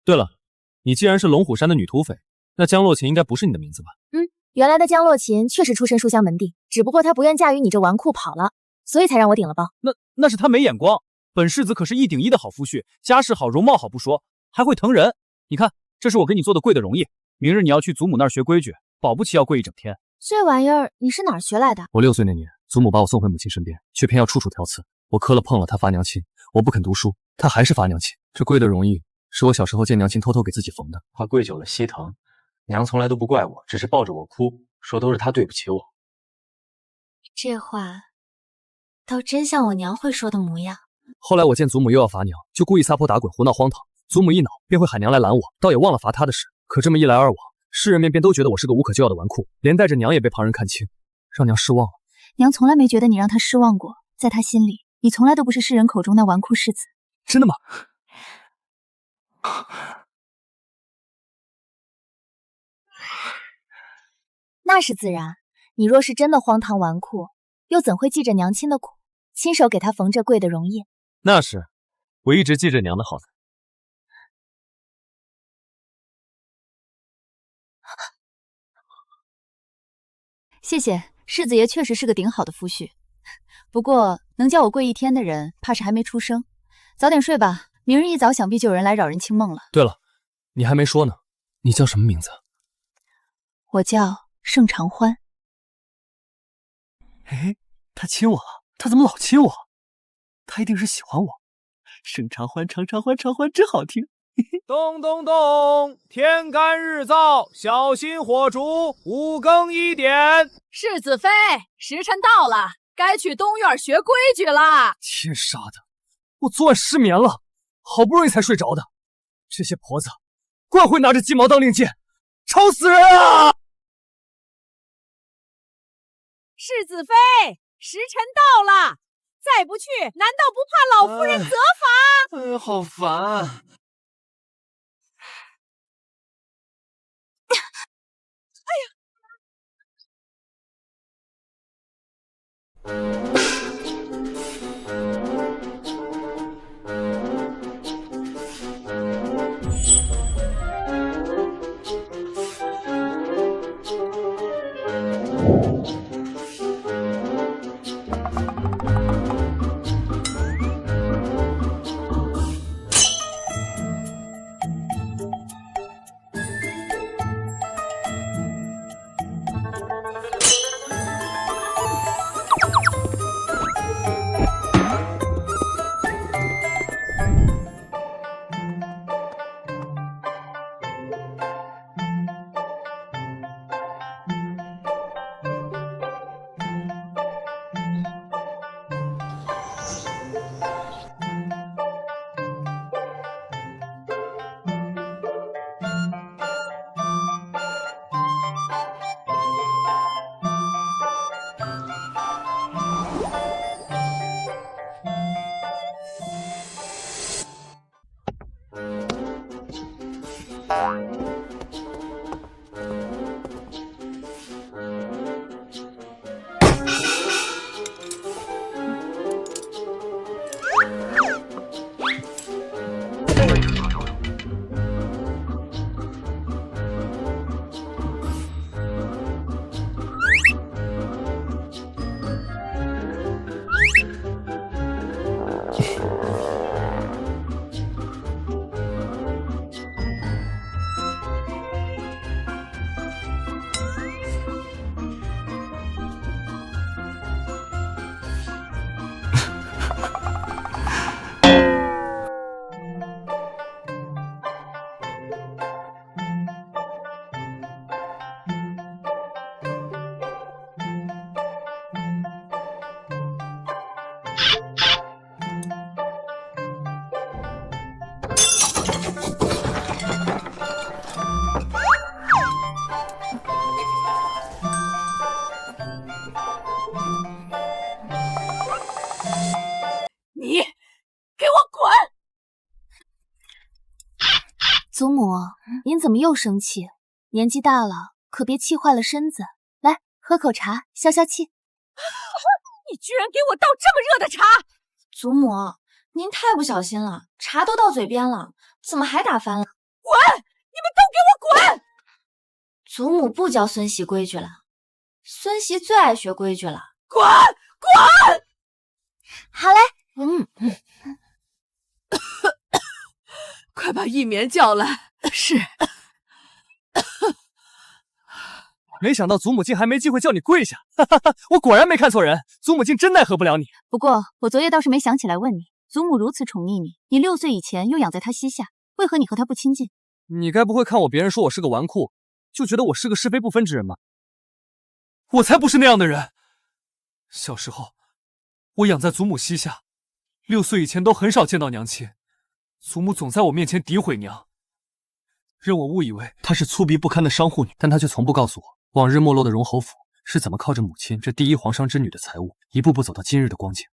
对了，你既然是龙虎山的女土匪，那江洛琴应该不是你的名字吧？原来的江洛琴确实出身书香门第，只不过她不愿嫁与你这纨绔跑了，所以才让我顶了包。那是他没眼光。本世子可是1顶1的好夫婿，家世好，容貌好不说，还会疼人。你看，这是我给你做的跪的容易。明日你要去祖母那儿学规矩，保不齐要跪一整天。这玩意儿你是哪儿学来的？我6岁那年，祖母把我送回母亲身边，却偏要处处挑刺。我磕了碰了，她罚娘亲；我不肯读书，她还是罚娘亲。这跪的容易，是我小时候见娘亲偷偷给自己缝的，怕跪久了膝疼。娘从来都不怪我，只是抱着我哭，说都是她对不起我。这话倒真像我娘会说的模样。后来我见祖母又要罚娘，就故意撒泼打滚，胡闹荒唐。祖母一恼，便会喊娘来拦我，倒也忘了罚她的事。可这么一来二往，世人们便都觉得我是个无可救药的纨绔，连带着娘也被旁人看轻，让娘失望了。娘从来没觉得你让她失望过，在她心里，你从来都不是世人口中那纨绔世子。真的吗？那是自然。你若是真的荒唐纨绔，又怎会记着娘亲的苦，亲手给她缝这贵的容叶？那是，我一直记着娘的好的。谢谢，世子爷确实是个顶好的夫婿。不过能叫我跪一天的人，怕是还没出生。早点睡吧，明日一早想必就有人来扰人清梦了。对了，你还没说呢，你叫什么名字？我叫盛长欢。哎，他亲我了，他怎么老亲我？他一定是喜欢我。盛长欢，长长欢，长欢真好听。咚咚咚，天干日燥，小心火烛，5更1点。世子妃，时辰到了，该去东院学规矩啦。天杀的，我昨晚失眠了，好不容易才睡着的。这些婆子，怪会拿着鸡毛当令箭，吵死人啊！世子妃，时辰到了，再不去，难道不怕老夫人责罚？哎呀，好烦。祖母，您怎么又生气？年纪大了，可别气坏了身子。来，喝口茶，消消气。你居然给我倒这么热的茶！祖母，您太不小心了，茶都到嘴边了，怎么还打翻了？滚！你们都给我滚！祖母不教孙媳规矩了，孙媳最爱学规矩了。滚！滚！好嘞，快把一棉叫来。是。没想到祖母竟还没机会叫你跪下，哈哈哈！我果然没看错人，祖母竟真奈何不了你。不过我昨夜倒是没想起来问你，祖母如此宠溺你，你6岁以前又养在她膝下，为何你和她不亲近？你该不会看我别人说我是个纨绔，就觉得我是个是非不分之人吧？我才不是那样的人。小时候，我养在祖母膝下，6岁以前都很少见到娘亲，祖母总在我面前诋毁娘，让我误以为她是粗鄙不堪的商户女，但她却从不告诉我，往日没落的荣侯府是怎么靠着母亲这第一皇商之女的财物，一步步走到今日的光景。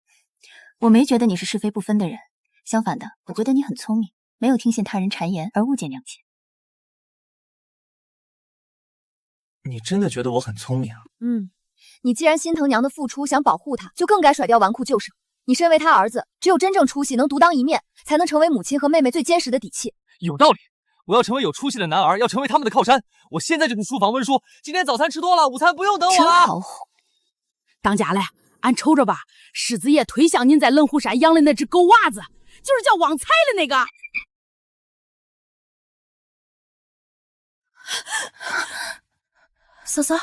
我没觉得你是是非不分的人，相反的，我觉得你很聪明，没有听信他人谗言而误解娘亲。你真的觉得我很聪明啊？你既然心疼娘的付出，想保护她，就更该甩掉纨绔旧生。你身为他儿子，只有真正出息，能独当一面，才能成为母亲和妹妹最坚实的底气。有道理，我要成为有出息的男儿，要成为他们的靠山。我现在就去书房温书，今天早餐吃多了，午餐不用等我了。真好哄。当家嘞，俺瞅着吧，世子爷忒像您在冷湖山养的那只狗娃子，就是叫旺财的那个。嫂嫂，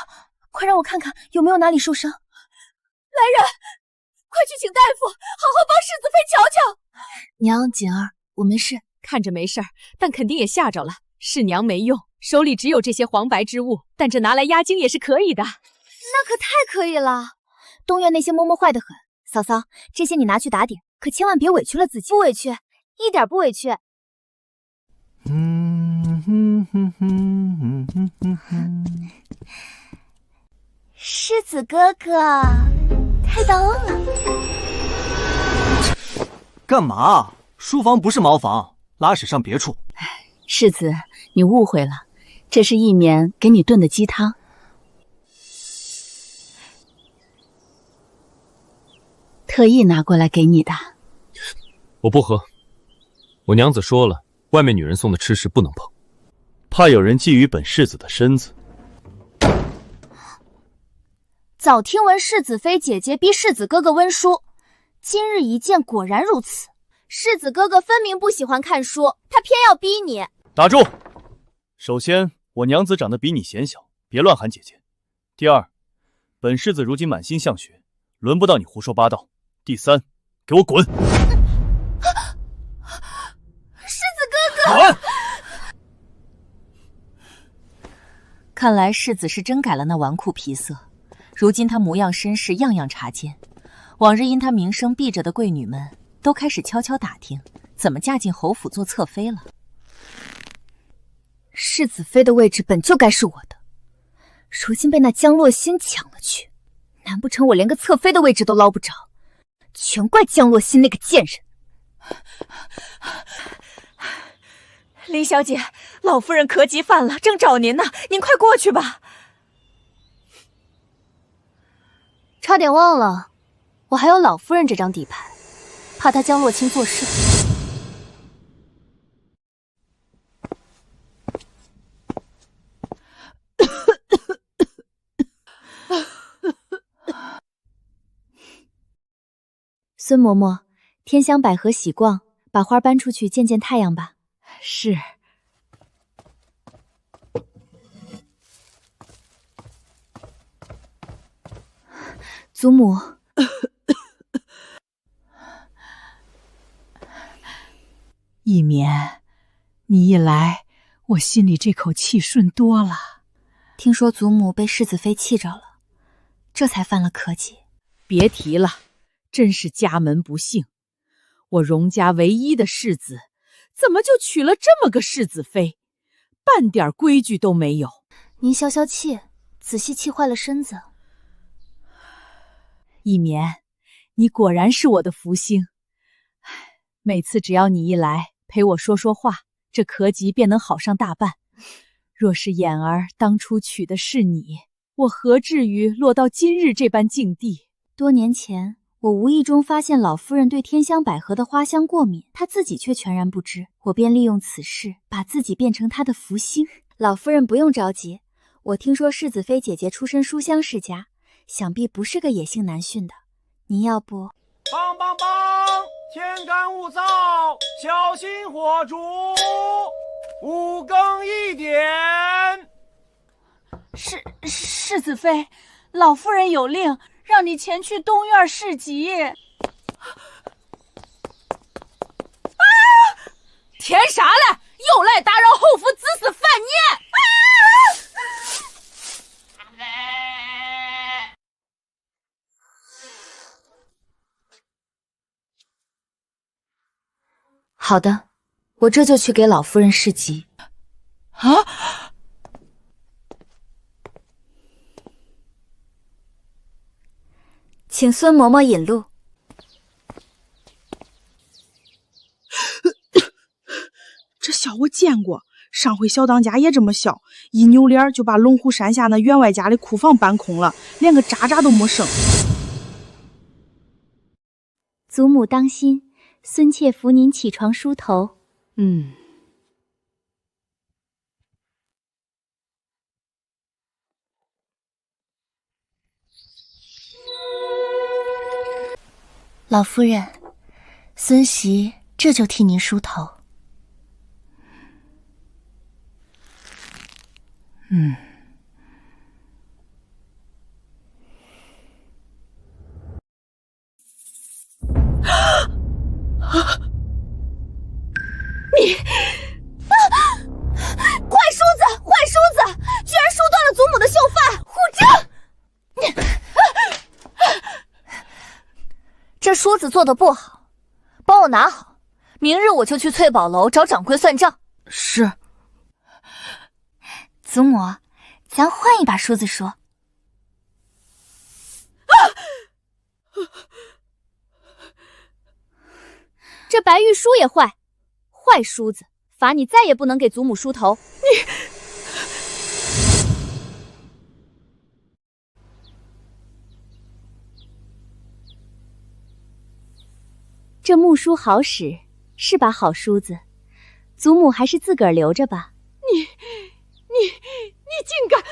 快让我看看有没有哪里受伤。来人，快去请大夫，好好帮世子妃瞧瞧。娘，锦儿，我没事。看着没事儿，但肯定也吓着了。是娘没用，手里只有这些黄白之物，但这拿来压惊也是可以的。那可太可以了。东院那些嬷嬷坏得很，嫂嫂，这些你拿去打点，可千万别委屈了自己。不委屈，一点不委屈。世子哥哥，太逗了。干嘛？书房不是茅房，拉屎上别处。世子，你误会了，这是一绵给你炖的鸡汤。特意拿过来给你的。我不喝，我娘子说了，外面女人送的吃食不能碰，怕有人觊觎本世子的身子。早听闻世子妃姐姐逼世子哥哥温书，今日一见，果然如此。世子哥哥分明不喜欢看书，他偏要逼你。打住！首先，我娘子长得比你显小，别乱喊姐姐。第二，本世子如今满心向学，轮不到你胡说八道。第三，给我滚！世子哥哥，滚！看来世子是真改了那纨绔皮色，如今他模样身世样样察见。往日因他名声避着的贵女们，都开始悄悄打听，怎么嫁进侯府做侧妃了。世子妃的位置本就该是我的，如今被那江洛心抢了去，难不成我连个侧妃的位置都捞不着？全怪江洛心那个贱人。林小姐，老夫人咳疾犯了，正找您呢，您快过去吧。差点忘了，我还有老夫人这张底牌，怕她江洛清做事。孙嬷嬷，天香百合喜逛，把花搬出去见见太阳吧。是。祖母，一绵，你一来，我心里这口气顺多了。听说祖母被世子妃气着了，这才犯了咳疾。别提了，真是家门不幸。我荣家唯一的世子，怎么就娶了这么个世子妃？半点规矩都没有。您消消气，仔细气坏了身子。一绵，你果然是我的福星。每次只要你一来，陪我说说话，这咳疾便能好上大半。若是眼儿当初娶的是你，我何至于落到今日这般境地？多年前，我无意中发现老夫人对天香百合的花香过敏，她自己却全然不知。我便利用此事，把自己变成她的福星。老夫人不用着急，我听说世子妃姐姐出身书香世家，想必不是个野性难驯的。您要不……梆梆梆！天干物燥，小心火烛。5更1点。世子妃，老夫人有令，让你前去东院市集。填啥嘞？又来打扰后府子嗣饭宴！好的，我这就去给老夫人市集。啊！请孙嬷嬷引路。这小屋见过，上回小当家也这么小，一扭脸就把龙湖山下那员外家的库房搬空了，连个渣渣都没剩。祖母当心，孙妾扶您起床梳头。老夫人，孙媳这就替您梳头。你坏梳子，坏梳子，居然梳断了祖母的秀发！虎正，这梳子做的不好，帮我拿好，明日我就去翠宝楼找掌柜算账。是。祖母，咱换一把梳子梳。这白玉梳也坏，坏梳子，罚你再也不能给祖母梳头。这木梳好使，是把好梳子，祖母还是自个儿留着吧。你竟敢！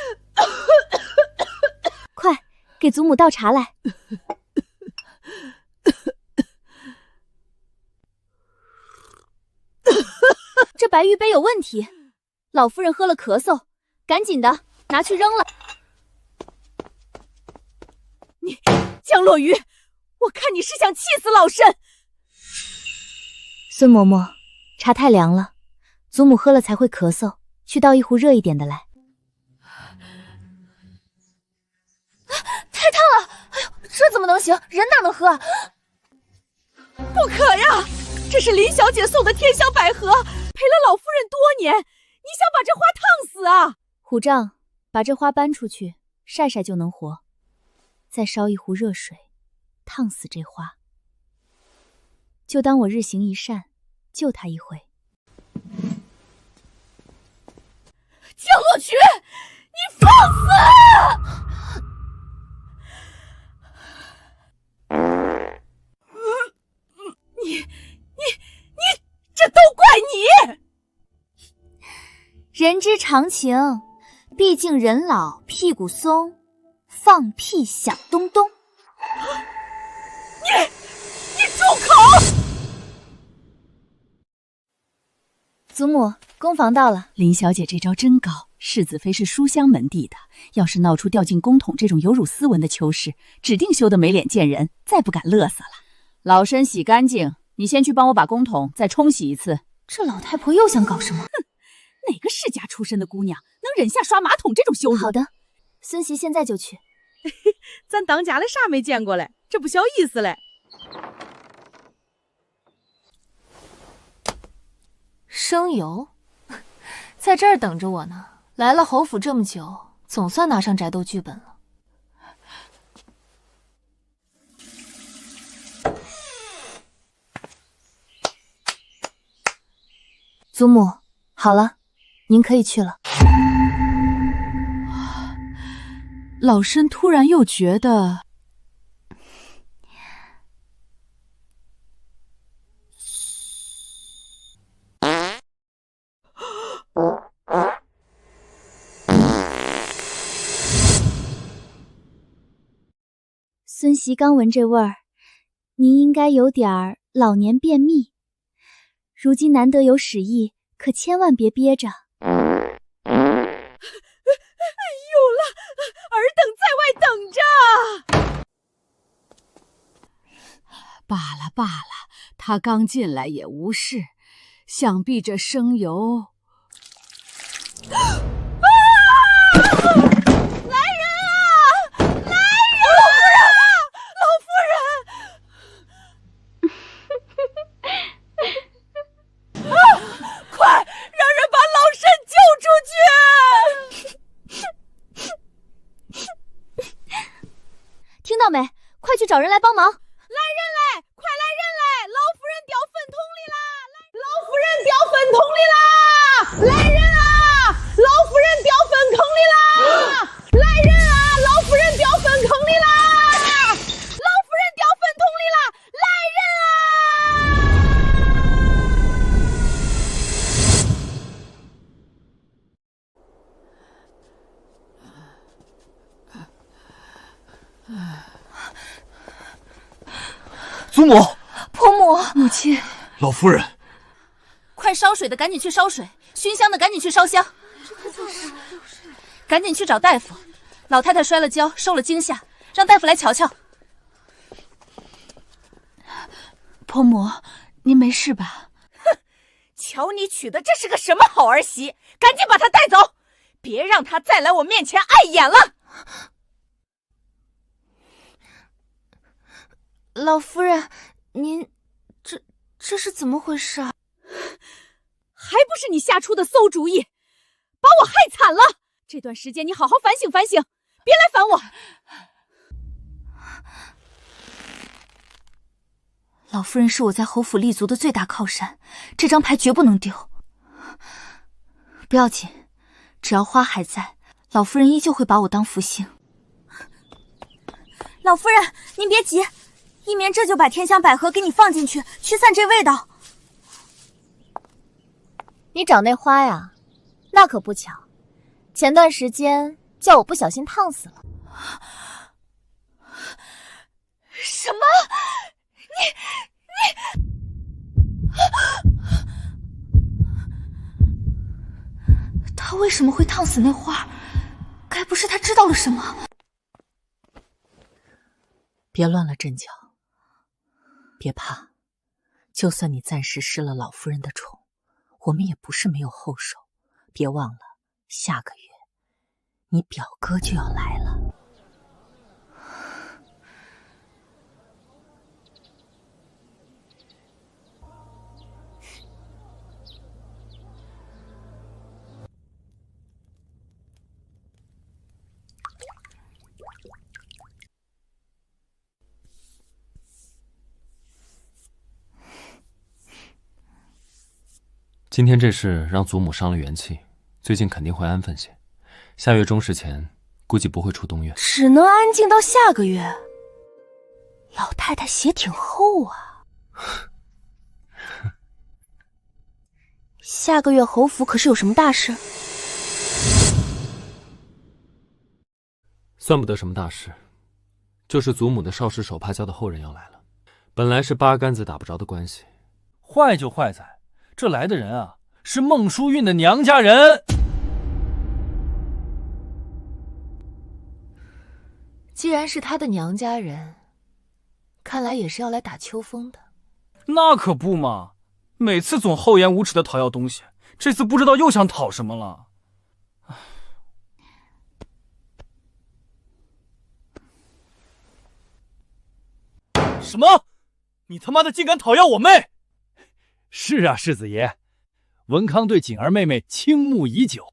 快给祖母倒茶来。这白玉杯有问题，老夫人喝了咳嗽，赶紧的拿去扔了。你江洛鱼，我看你是想气死老身。孙嬷嬷，茶太凉了，祖母喝了才会咳嗽，去倒一壶热一点的来。太烫了！哎呦，这怎么能行？人哪能喝啊？不可呀！这是林小姐送的天香百合，陪了老夫人多年，你想把这花烫死啊？虎杖，把这花搬出去晒晒就能活，再烧一壶热水，烫死这花。就当我日行一善，救他一回。江洛渠，你放肆！你，这都怪你！人之常情，毕竟人老屁股松，放屁响咚咚。你住口！祖母，宫房到了。林小姐这招真高，世子妃是书香门第的，要是闹出掉进宫统这种有辱斯文的糗事，指定羞得没脸见人，再不敢乐色了。老身洗干净，你先去帮我把宫统再冲洗一次。这老太婆又想搞什么？哼，哪个世家出身的姑娘能忍下刷马桶这种羞辱？好的，孙媳现在就去。咱当家的啥没见过嘞，这不小意思嘞。生油，在这儿等着我呢。来了侯府这么久，总算拿上宅斗剧本了。祖母，好了，您可以去了。老身突然又觉得，孙媳刚闻这味儿，您应该有点儿老年便秘。如今难得有使意，可千万别憋着。有了，尔等在外等着。罢了罢了，他刚进来也无事，想必这生油。来人啊！来人！老夫人！快让人把老身救出去！听到没？快去找人来帮忙！来人来，快来人来！老夫人掉粪桶里啦！老夫人掉粪桶里啦！来人啊！祖母，婆母，母亲，老夫人，快烧水的赶紧去烧水，熏香的赶紧去烧香，赶紧去找大夫。老太太摔了跤，受了惊吓，让大夫来瞧瞧。婆母，您没事吧？哼，瞧你娶的这是个什么好儿媳，赶紧把她带走，别让她再来我面前碍眼了。老夫人，您这是怎么回事啊？还不是你瞎出的馊主意，把我害惨了。这段时间你好好反省反省，别来烦我。老夫人是我在侯府立足的最大靠山，这张牌绝不能丢。不要紧，只要花还在，老夫人依旧会把我当福星。老夫人，您别急，一棉这就把天香百合给你放进去，驱散这味道。你找那花呀？那可不巧，前段时间叫我不小心烫死了。什么？他为什么会烫死那花？该不是他知道了什么？别乱了阵脚，别怕，就算你暂时失了老夫人的宠，我们也不是没有后手。别忘了，下个月你表哥就要来了。今天这事让祖母伤了元气，最近肯定会安分些。下月中时前，估计不会出东院，只能安静到下个月。老太太血挺厚啊。下个月侯府可是有什么大事？算不得什么大事，就是祖母的少室手帕教的后人要来了。本来是八竿子打不着的关系，坏就坏在这来的人啊，是孟淑韵的娘家人。既然是她的娘家人，看来也是要来打秋风的。那可不嘛，每次总厚颜无耻的讨要东西，这次不知道又想讨什么了。什么？你他妈的竟敢讨要我妹！是啊，世子爷，文康对锦儿妹妹倾慕已久。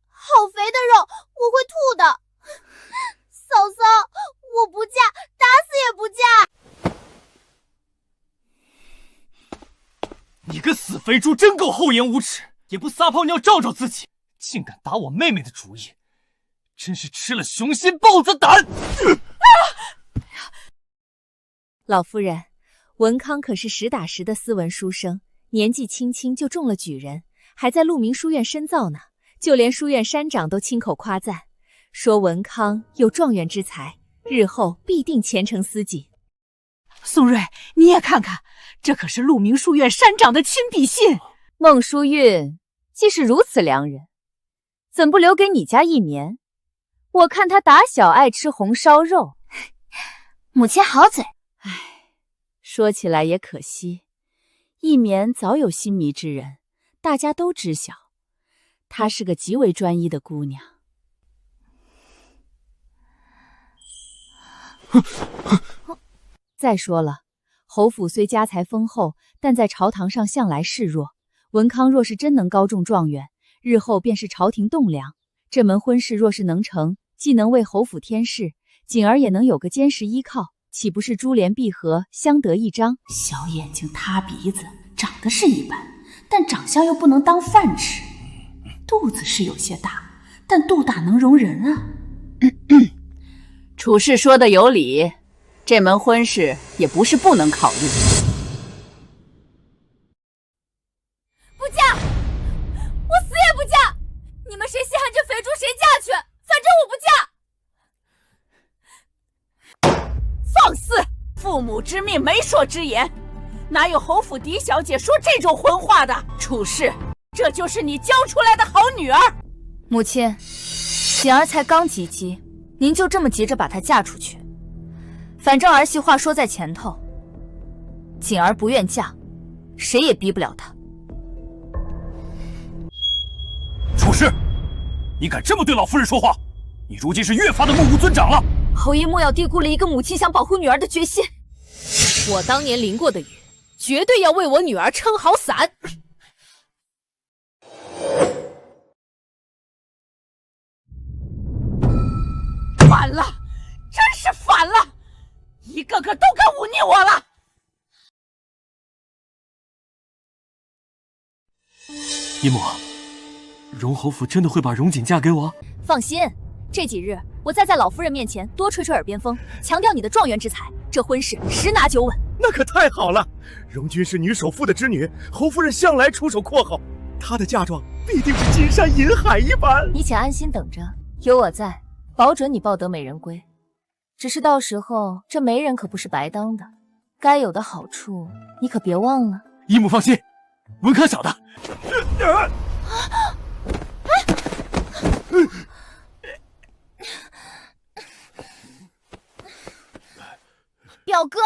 好肥的肉，我会吐的。嫂嫂，我不嫁，打死也不嫁。你个死肥猪，真够厚颜无耻，也不撒泡尿照照自己，竟敢打我妹妹的主意，真是吃了雄心豹子胆！老夫人，文康可是实打实的斯文书生，年纪轻轻就中了举人，还在鹿鸣书院深造呢。就连书院山长都亲口夸赞，说文康有状元之才，日后必定前程似锦。宋瑞，你也看看，这可是鹿鸣书院山长的亲笔信。孟淑韵既是如此良人，怎不留给你家一棉？我看他打小爱吃红烧肉。母亲好嘴。说起来也可惜，一棉早有心迷之人，大家都知晓。她是个极为专一的姑娘。再说了，侯府虽家财丰厚，但在朝堂上向来示弱。文康若是真能高中状元，日后便是朝廷栋梁。这门婚事若是能成，既能为侯府添事，锦儿也能有个坚实依靠，岂不是珠联璧合，相得益彰？小眼睛塌鼻子，长得是一般，但长相又不能当饭吃。肚子是有些大，但肚大能容人啊。处事说的有理，这门婚事也不是不能考虑。不嫁，我死也不嫁！你们谁稀罕这肥猪谁嫁去，反正我不嫁。父母之命，媒妁之言，哪有侯府嫡小姐说这种混话的？楚氏，这就是你教出来的好女儿。母亲，锦儿才刚及笄，您就这么急着把她嫁出去？反正儿媳话说在前头，锦儿不愿嫁，谁也逼不了她。楚氏，你敢这么对老夫人说话？你如今是越发的目无尊长了。侯爷莫要低估了一个母亲想保护女儿的决心。我当年淋过的雨，绝对要为我女儿撑好伞。反了，真是反了！一个个都敢忤逆我了。姨母，荣侯府真的会把荣锦嫁给我？放心，这几日我再在老夫人面前多吹吹耳边风，强调你的状元之才，这婚事十拿九稳。那可太好了！荣君是女首富的之女，侯夫人向来出手阔厚，她的嫁妆必定是金山银海一般。你且安心等着，有我在，保准你抱得美人归。只是到时候这媒人可不是白当的，该有的好处你可别忘了。姨母放心，文康小的。表哥，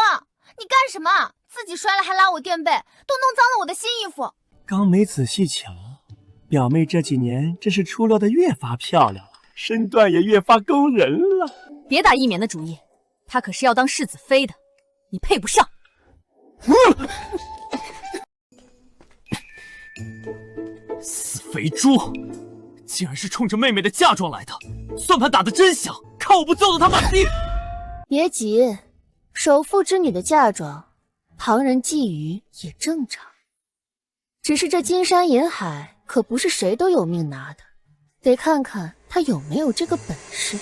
你干什么？自己摔了还拉我垫背，都弄脏了我的新衣服。刚没仔细瞧，表妹这几年真是出落得越发漂亮了，身段也越发勾人了。别打一棉的主意，她可是要当世子妃的，你配不上。死肥猪，竟然是冲着妹妹的嫁妆来的，算盘打得真响，看我不揍得他满地！别急，首富之女的嫁妆，旁人觊觎也正常。只是这金山银海可不是谁都有命拿的，得看看他有没有这个本事。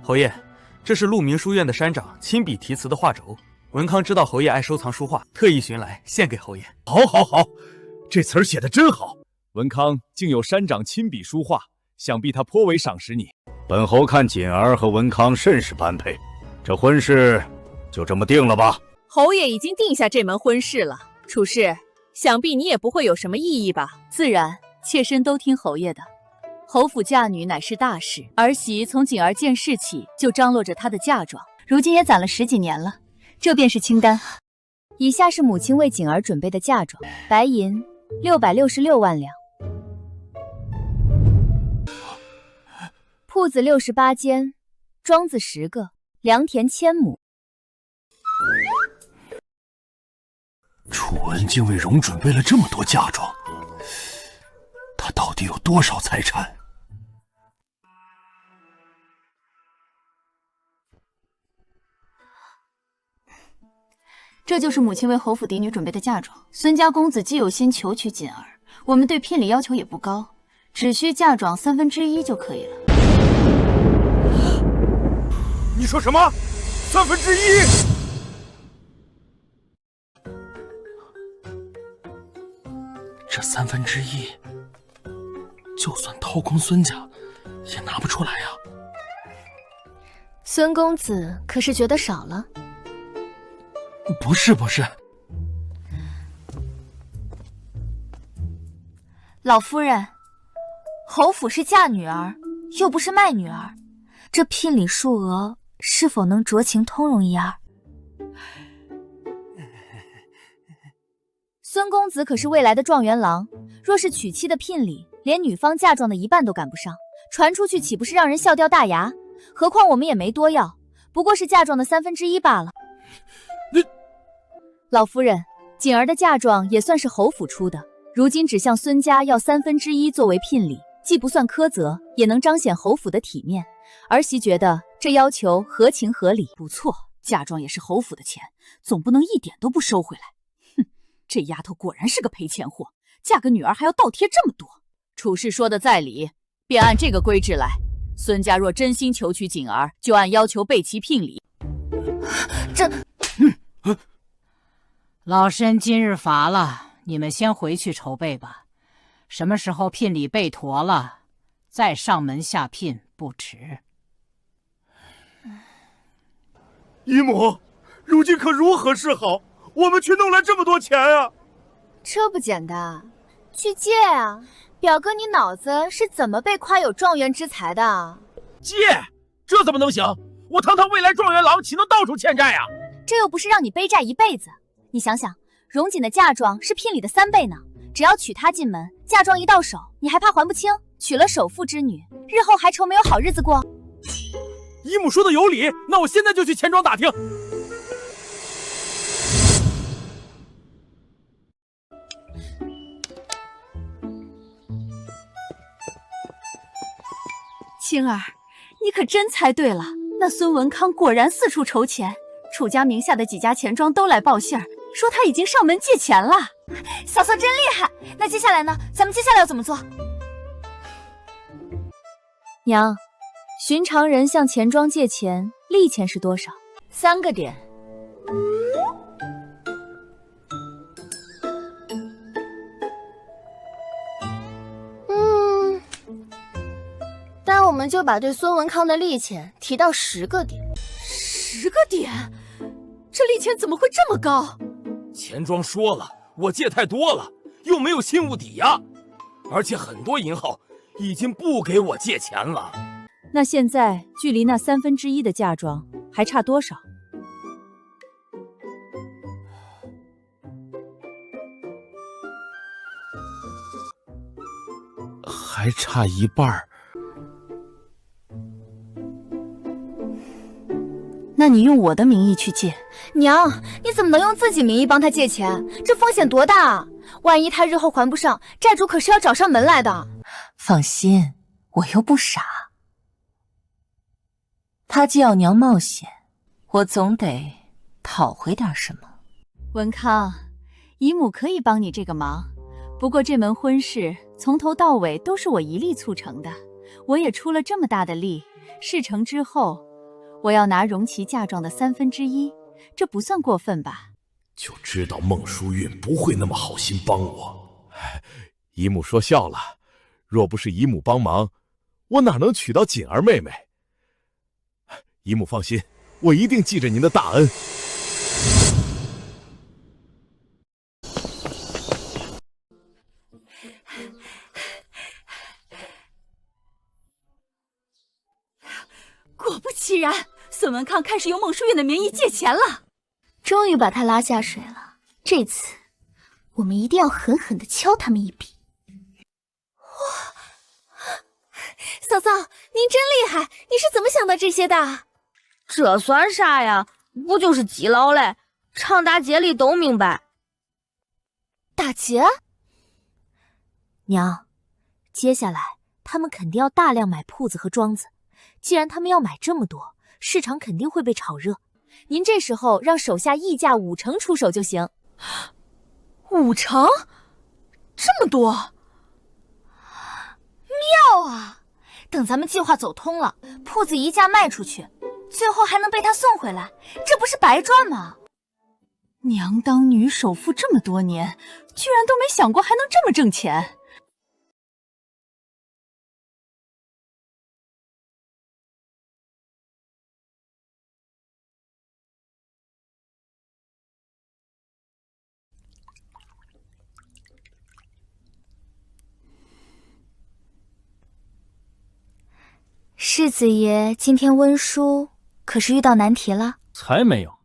侯爷，这是鹿鸣书院的山长亲笔题词的画轴。文康知道侯爷爱收藏书画，特意寻来献给侯爷。好，好，好，这词儿写得真好。文康竟有山长亲笔书画，想必他颇为赏识你。本侯看锦儿和文康甚是般配，这婚事就这么定了吧。侯爷已经定下这门婚事了，楚氏，想必你也不会有什么异议吧？自然，妾身都听侯爷的。侯府嫁女乃是大事，儿媳从锦儿见世起就张罗着她的嫁妆，如今也攒了10几年了。这便是清单。以下是母亲为锦儿准备的嫁妆：白银666万两，铺子68间，庄子10个，良田1000亩。楚文竟为荣准备了这么多嫁妆，他到底有多少财产？这就是母亲为侯府嫡女准备的嫁妆。孙家公子既有心求娶锦儿，我们对聘礼要求也不高，只需嫁妆1/3就可以了。你说什么？1/3？这1/3，就算掏空孙家，也拿不出来呀。孙公子可是觉得少了？不是，不是。老夫人，侯府是嫁女儿，又不是卖女儿，这聘礼数额是否能酌情通融一二？孙公子可是未来的状元郎，若是娶妻的聘礼，连女方嫁妆的一半都赶不上，传出去岂不是让人笑掉大牙？何况我们也没多要，不过是嫁妆的1/3罢了。老夫人，锦儿的嫁妆也算是侯府出的，如今只向孙家要1/3作为聘礼，既不算苛责，也能彰显侯府的体面。儿媳觉得这要求合情合理。不错，嫁妆也是侯府的钱，总不能一点都不收回来。哼，这丫头果然是个赔钱货，嫁个女儿还要倒贴这么多。楚氏说的在理，便按这个规制来。孙家若真心求娶锦儿，就按要求备齐聘礼。这，老身今日乏了，你们先回去筹备吧。什么时候聘礼备妥了，再上门下聘不迟。姨母，如今可如何是好？我们却弄来这么多钱啊！这不简单，去借啊！表哥，你脑子是怎么被夸有状元之才的？借？这怎么能行？我堂堂未来状元郎，岂能到处欠债啊？这又不是让你背债一辈子。你想想，荣锦的嫁妆是聘礼的3倍呢。只要娶她进门，嫁妆一到手，你还怕还不清？娶了首富之女，日后还愁没有好日子过？姨母说的有理，那我现在就去钱庄打听。青儿，你可真猜对了，那孙文康果然四处筹钱，楚家名下的几家钱庄都来报信儿，说他已经上门借钱了。嫂嫂真厉害！那接下来呢？咱们接下来要怎么做？娘，寻常人向钱庄借钱，利钱是多少？3个点。那我们就把对孙文康的利钱提到10个点。10个点？这利钱怎么会这么高？钱庄说了，我借太多了，又没有信物抵押，而且很多银行已经不给我借钱了。那现在距离那1/3的嫁妆还差多少？还差1半。那你用我的名义去借。娘，你怎么能用自己名义帮他借钱？这风险多大啊！万一他日后还不上，债主可是要找上门来的。放心，我又不傻。他既要娘冒险，我总得讨回点什么。文康，姨母可以帮你这个忙，不过这门婚事从头到尾都是我一力促成的，我也出了这么大的力，事成之后，我要拿荣琪嫁妆的1/3，这不算过分吧？就知道孟淑韵不会那么好心帮我。姨母说笑了，若不是姨母帮忙，我哪能娶到锦儿妹妹？姨母放心，我一定记着您的大恩。果不其然，孙文康开始用孟淑韵的名义借钱了。终于把他拉下水了，这次我们一定要狠狠地敲他们一笔。嫂嫂，您真厉害，你是怎么想到这些的？这算啥呀？不就是基佬嘞？常大街里都明白。打劫？娘，接下来他们肯定要大量买铺子和庄子，既然他们要买这么多，市场肯定会被炒热。您这时候让手下溢价5成出手就行。5成？这么多？妙啊！等咱们计划走通了，铺子一价卖出去，最后还能被他送回来，这不是白赚吗？娘当女首富这么多年，居然都没想过还能这么挣钱。世子爷今天温书，可是遇到难题了？才没有，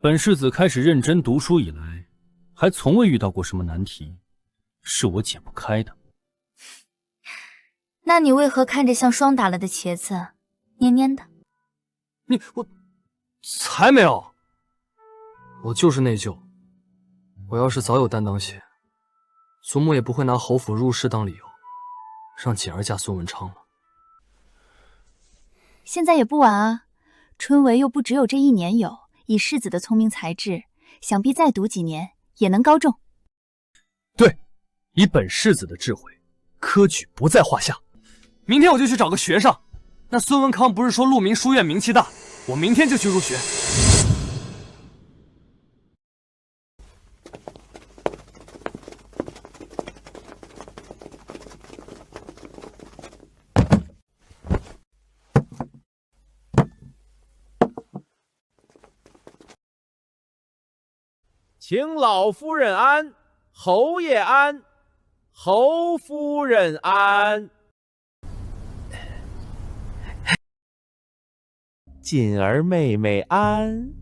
本世子开始认真读书以来，还从未遇到过什么难题，是我解不开的。那你为何看着像霜打了的茄子，黏黏的？我才没有，我就是内疚。我要是早有担当些，祖母也不会拿侯府入室当理由，让锦儿嫁孙文昌了。现在也不晚啊，春闱又不只有这1年有，以世子的聪明才智，想必再读几年也能高中。对，以本世子的智慧，科举不在话下。明天我就去找个学上。那孙文康不是说鹿鸣书院名气大，我明天就去入学。请老夫人安，侯爷安，侯夫人安。锦儿妹妹安。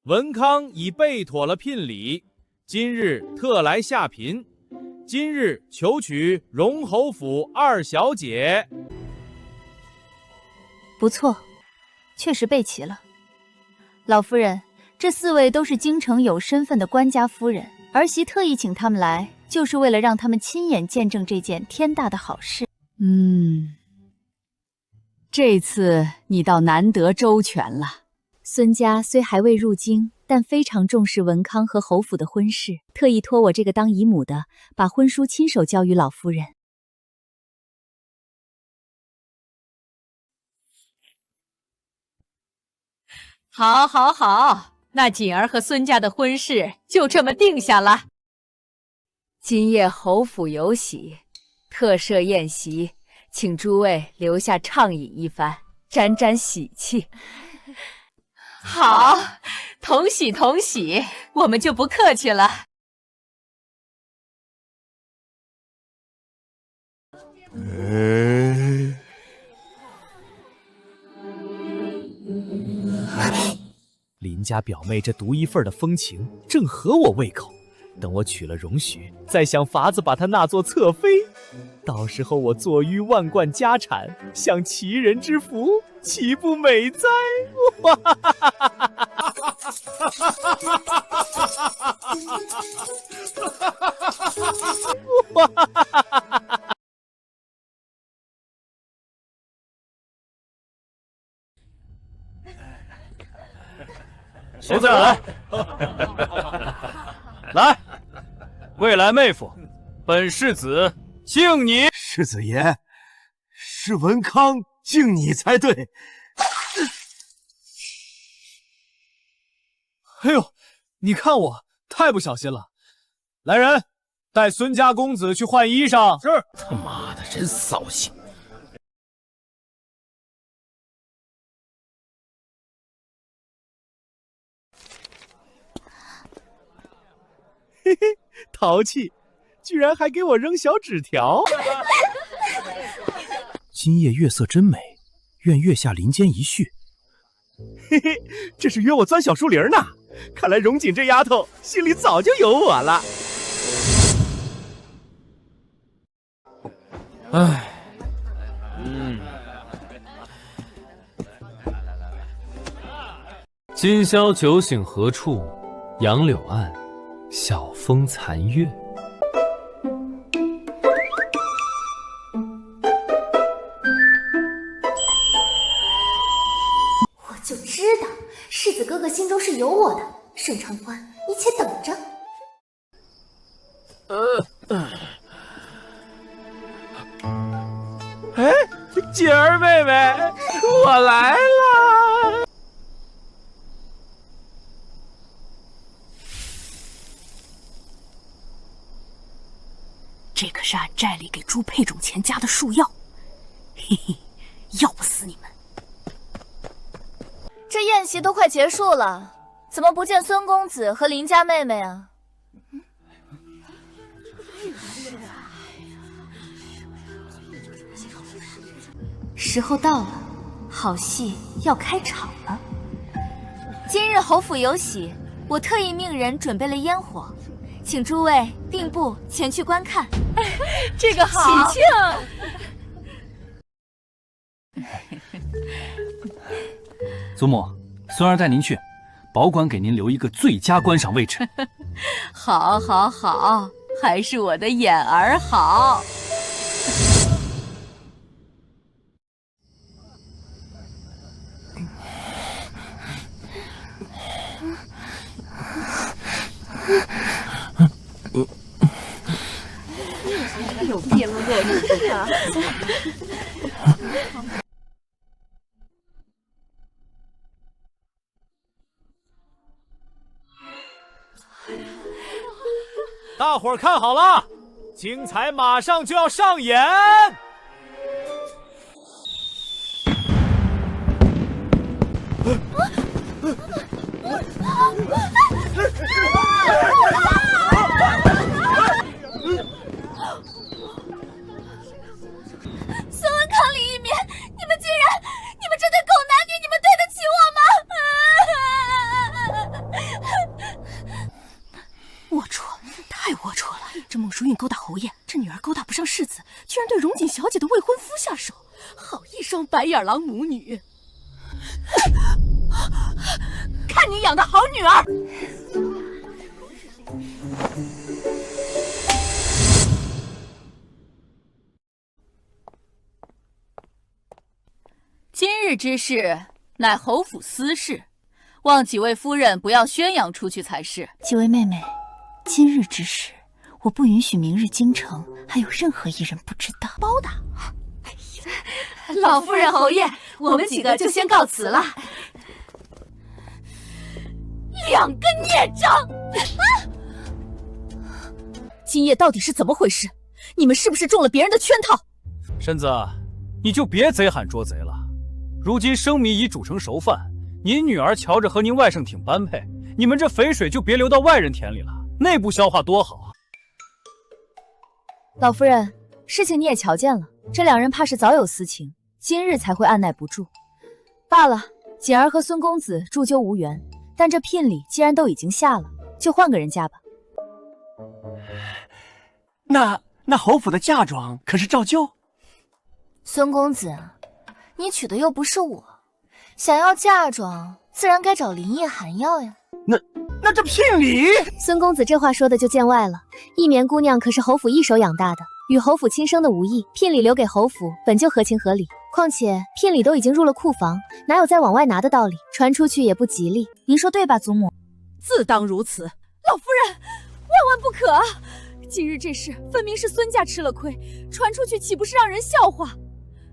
文康已备妥了聘礼，今日特来下嫔。今日求娶荣侯府二小姐。不错，确实备齐了。老夫人，这4位都是京城有身份的官家夫人，儿媳特意请他们来，就是为了让他们亲眼见证这件天大的好事。这次你倒难得周全了。孙家虽还未入京，但非常重视文康和侯府的婚事，特意托我这个当姨母的，把婚书亲手交于老夫人。好，好，好，那锦儿和孙家的婚事就这么定下了。今夜侯府有喜，特设宴席，请诸位留下畅饮一番，沾沾喜气。好，同喜同喜，我们就不客气了。林家表妹这独一份的风情正合我胃口，等我娶了容许，再想法子把她纳作侧妃。到时候我坐拥万贯家产，享齐人之福，岂不美哉？现在来，来，未来妹夫，本世子敬你。世子爷，是文康敬你才对。哎呦，你看我太不小心了。来人，带孙家公子去换衣裳。是。他妈的，真扫兴。嘿嘿，淘气，居然还给我扔小纸条。今夜月色真美，愿月下林间一叙。嘿嘿，这是约我钻小树林呢。看来荣锦这丫头心里早就有我了。唉，今宵酒醒何处？杨柳岸，晓风残月。我就知道世子哥哥心中是有我的，盛长欢，你且等着。哎，锦儿妹妹，我来了。这可是俺寨里给朱佩种前加的树药，嘿嘿，要不死你们！这宴席都快结束了，怎么不见孙公子和林家妹妹啊？时候到了，好戏要开场了。今日侯府有喜，我特意命人准备了烟火，请诸位并步前去观看。这个好，喜庆。祖母，孙儿带您去，保管给您留一个最佳观赏位置。好，好，好，还是我的眼儿好。有病啊！大伙儿看好了，精彩马上就要上演。孙文康、李一鸣，你们这对狗男女，你们对得起我吗？龌龊，太龌龊了！这孟淑韵勾搭侯爷，这女儿勾搭不上世子，居然对荣锦小姐的未婚夫下手，好一双白眼狼母女！看你养的好女儿！今日之事乃侯府私事，望几位夫人不要宣扬出去才是。几位妹妹，今日之事，我不允许明日京城还有任何一人不知道。包打！老夫人、侯爷，我们几个就先告辞了。两个孽障！今夜到底是怎么回事？你们是不是中了别人的圈套？身子，你就别贼喊捉贼了。如今生米已煮成熟饭，您女儿瞧着和您外甥挺般配，你们这肥水就别流到外人田里了，内部消化多好啊！老夫人，事情你也瞧见了，这两人怕是早有私情，今日才会按耐不住。罢了，锦儿和孙公子铸就无缘，但这聘礼既然都已经下了，就换个人嫁吧。那侯府的嫁妆可是照旧？孙公子，你娶的又不是我，想要嫁妆，自然该找林烨寒要呀。那这聘礼……孙公子这话说的就见外了。一棉姑娘可是侯府一手养大的，与侯府亲生的无异，聘礼留给侯府本就合情合理。况且聘礼都已经入了库房，哪有再往外拿的道理？传出去也不吉利，您说对吧，祖母？自当如此。老夫人，万万不可啊！今日这事分明是孙家吃了亏，传出去岂不是让人笑话？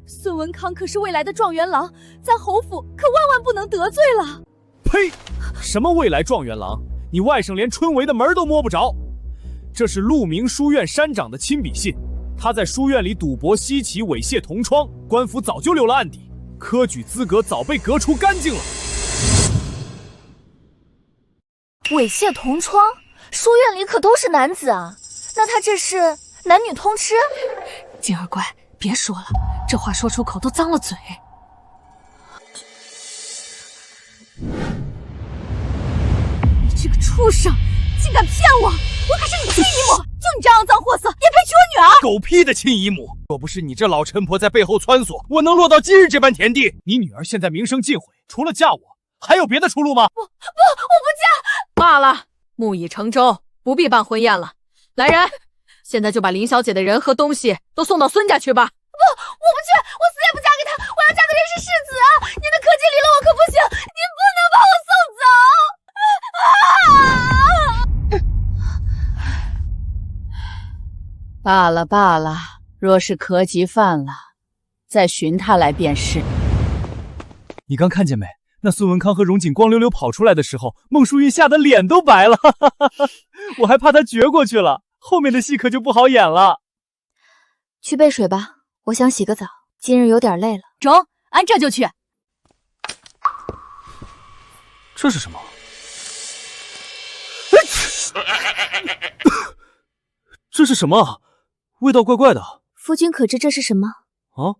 孙文康可是未来的状元郎，咱侯府可万万不能得罪了。呸！什么未来状元郎？你外甥连春闱的门都摸不着。这是鹿鸣书院山长的亲笔信，他在书院里赌博西岐，猥亵同窗，官府早就留了案底，科举资格早被革除干净了。猥亵同窗，书院里可都是男子啊，那他这是男女通吃？锦儿乖，别说了，这话说出口都脏了嘴。你这个畜生，竟敢骗我！我可是你亲姨母，就你这肮脏货色，也配娶我女儿？狗屁的亲姨母！若不是你这老陈婆在背后撺掇，我能落到今日这般田地？你女儿现在名声尽毁，除了嫁我，还有别的出路吗？我不嫁！罢了，木已成舟，不必办婚宴了。来人，现在就把林小姐的人和东西都送到孙家去吧。不，我不去，我死也不嫁给他！我要嫁的人是世子啊！您的科技离了我可不行，您不能把我送走！罢了罢了，若是科级犯了，再寻他来便是。你刚看见没？那孙文康和荣锦光溜溜跑出来的时候，孟淑韵吓得脸都白了，我还怕他撅过去了，后面的戏可就不好演了。去备水吧，我想洗个澡，今日有点累了。中，俺这就去。这是什么？这是什么？味道怪怪的。夫君可知这是什么？啊，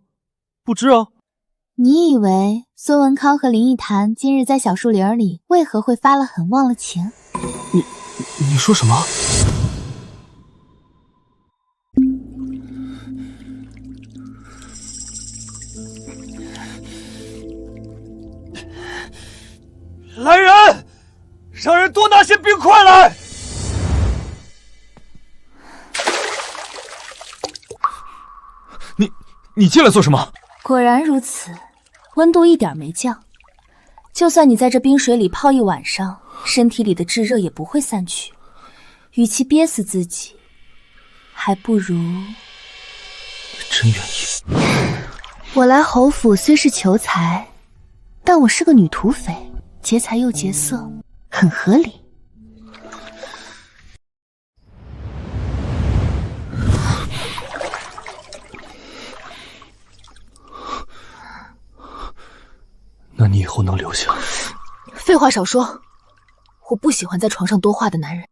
不知啊。你以为孙文康和林奕潭今日在小树林里为何会发了狠忘了情？你说什么？来人，让人多拿些冰块来。你进来做什么？果然如此，温度一点没降。就算你在这冰水里泡一晚上，身体里的炙热也不会散去。与其憋死自己，还不如……真愿意。我来侯府虽是求财，但我是个女土匪，劫财又劫色，很合理。那你以后能留下？废话少说，我不喜欢在床上多话的男人。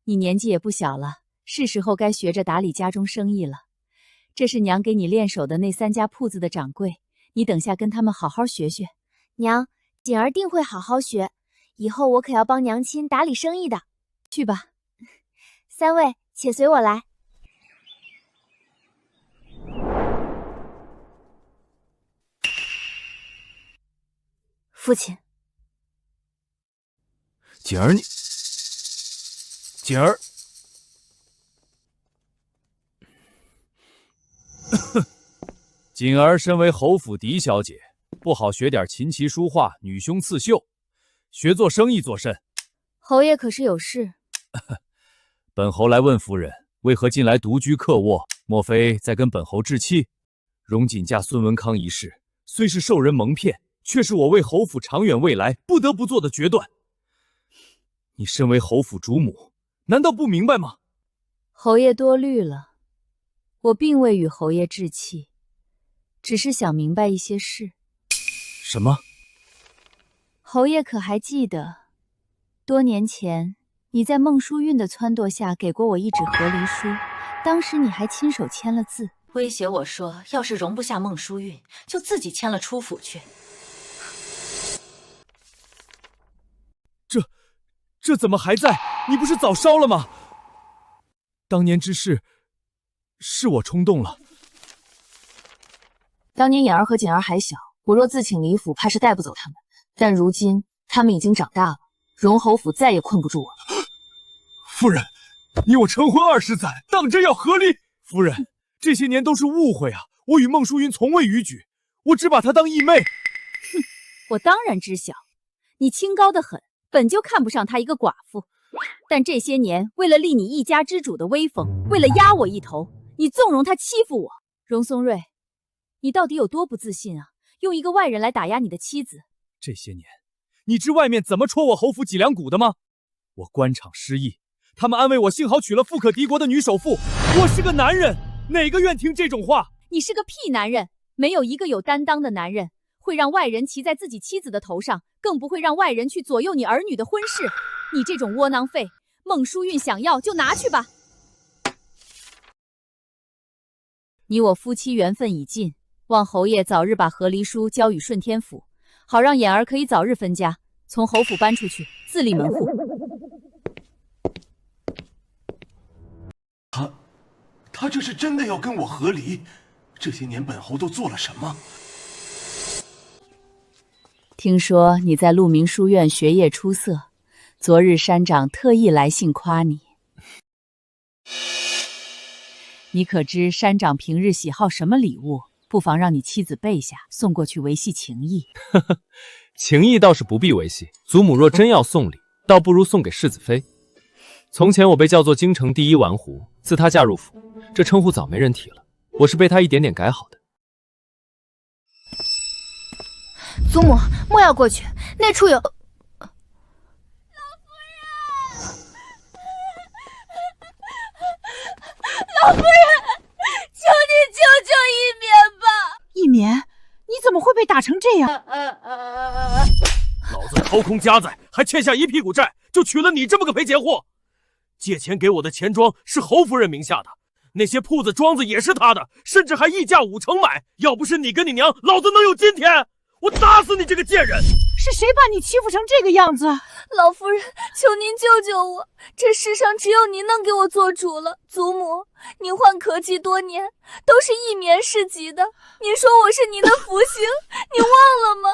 你年纪也不小了，是时候该学着打理家中生意了。这是娘给你练手的那3家铺子的掌柜，你等下跟他们好好学学。娘，锦儿定会好好学，以后我可要帮娘亲打理生意的。去吧，3位，且随我来。父亲，锦儿，锦儿，锦儿身为侯府嫡小姐，不好学点琴棋书画、女凶刺绣，学做生意做甚？侯爷可是有事？本侯来问夫人，为何近来独居客卧？莫非在跟本侯置气？荣锦嫁孙文康一事，虽是受人蒙骗，却是我为侯府长远未来不得不做的决断。你身为侯府主母，难道不明白吗？侯爷多虑了，我并未与侯爷置气，只是想明白一些事。什么？侯爷可还记得，多年前你在孟淑韵的撺掇下给过我一纸和离书，当时你还亲手签了字，威胁我说，要是容不下孟淑韵，就自己迁了出府去。这怎么还在？你不是早烧了吗？当年之事，是我冲动了。当年妍儿和锦儿还小，我若自请离府，怕是带不走他们。但如今他们已经长大了，荣侯府再也困不住我了。夫人，你我成婚20载，当真要和离？夫人，这些年都是误会啊！我与孟淑云从未逾矩，我只把她当义妹。哼，我当然知晓，你清高得很，本就看不上她一个寡妇。但这些年，为了立你一家之主的威风，为了压我一头，你纵容她欺负我。荣松瑞，你到底有多不自信啊？用一个外人来打压你的妻子。这些年，你知外面怎么戳我侯府脊梁骨的吗？我官场失意，他们安慰我幸好娶了富可敌国的女首富。我是个男人，哪个愿听这种话？你是个屁男人，没有一个有担当的男人会让外人骑在自己妻子的头上，更不会让外人去左右你儿女的婚事。你这种窝囊废，孟淑韵想要就拿去吧。你我夫妻缘分已尽，望侯爷早日把和离书交与顺天府，好让妍儿可以早日分家，从侯府搬出去，自立门户。他这是真的要跟我和离？这些年本侯都做了什么？听说你在鹿鸣书院学业出色，昨日山长特意来信夸你。你可知山长平日喜好什么礼物？不妨让你妻子备下，送过去维系情谊。情谊倒是不必维系，祖母若真要送礼，倒不如送给世子妃。从前我被叫做京城第一玩狐，自她嫁入府，这称呼早没人提了。我是被她一点点改好的。祖母，莫要过去，那处有……老夫人，求你救救一棉吧！一棉，你怎么会被打成这样？老子掏空家财，还欠下一屁股债，就娶了你这么个赔钱货。借钱给我的钱庄是侯夫人名下的，那些铺子庄子也是她的，甚至还溢价5成买。要不是你跟你娘，老子能有今天？我打死你这个贱人！是谁把你欺负成这个样子？老夫人，求您救救我！这世上只有您能给我做主了。祖母，您患咳疾多年，都是一棉氏集的。您说我是您的福星，您忘了吗？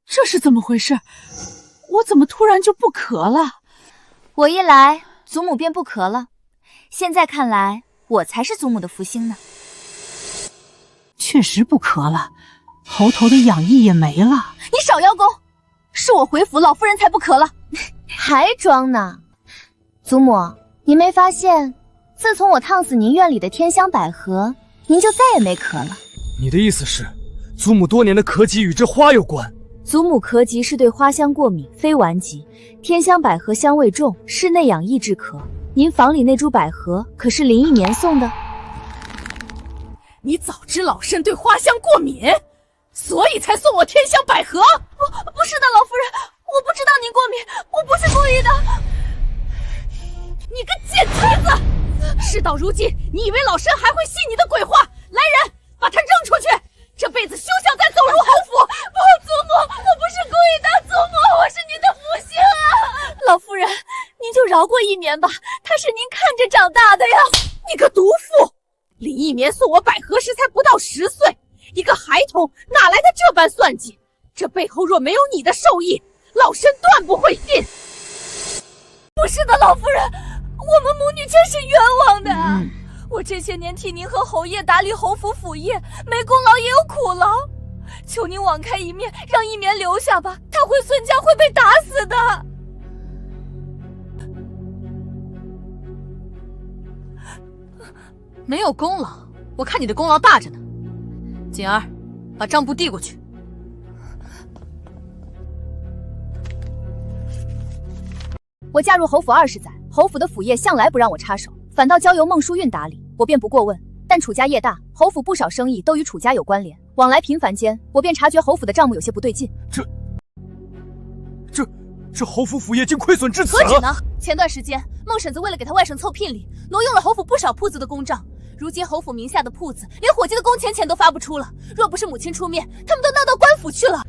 这是怎么回事？我怎么突然就不咳了？我一来，祖母便不咳了。现在看来，我才是祖母的福星呢。确实不咳了，喉头的痒意也没了。你少邀功，是我回府，老夫人才不咳了。还装呢？祖母，您没发现自从我烫死您院里的天香百合，您就再也没咳了。你的意思是，祖母多年的咳疾与这花有关？祖母咳疾是对花香过敏，非顽疾。天香百合香味重，是内养益治咳。您房里那株百合可是林一年送的？你早知老身对花香过敏，所以才送我天香百合。不是的，老夫人，我不知道您过敏，我不是故意的。你个贱蹄子！事到如今，你以为老身还会信你的鬼话？来人，把他扔出去！这辈子休想再走入侯府！不，祖母，我不是故意的，祖母，我是您的福星啊！老夫人，您就饶过一眠吧，他是您看着长大的呀。你个毒妇！林一眠送我百合时才不到10岁，一个孩童哪来的这般算计？这背后若没有你的授意，老身断不会信。不是的，老夫人，我们母女真是冤枉的。我这些年替您和侯爷打理侯府府业，没功劳也有苦劳，求您网开一面，让一眠留下吧，他回孙家会被打死的。没有功劳，我看你的功劳大着呢。锦儿，把账簿递过去。我嫁入侯府20载，侯府的府业向来不让我插手，反倒交由孟淑韵打理，我便不过问。但楚家业大，侯府不少生意都与楚家有关联，往来频繁间，我便察觉侯府的账目有些不对劲。这侯府府业竟亏损至此何止呢？前段时间，孟婶子为了给她外甥凑聘礼，挪用了侯府不少铺子的公账。如今侯府名下的铺子，连伙计的工钱都发不出了。若不是母亲出面，他们都闹到官府去了。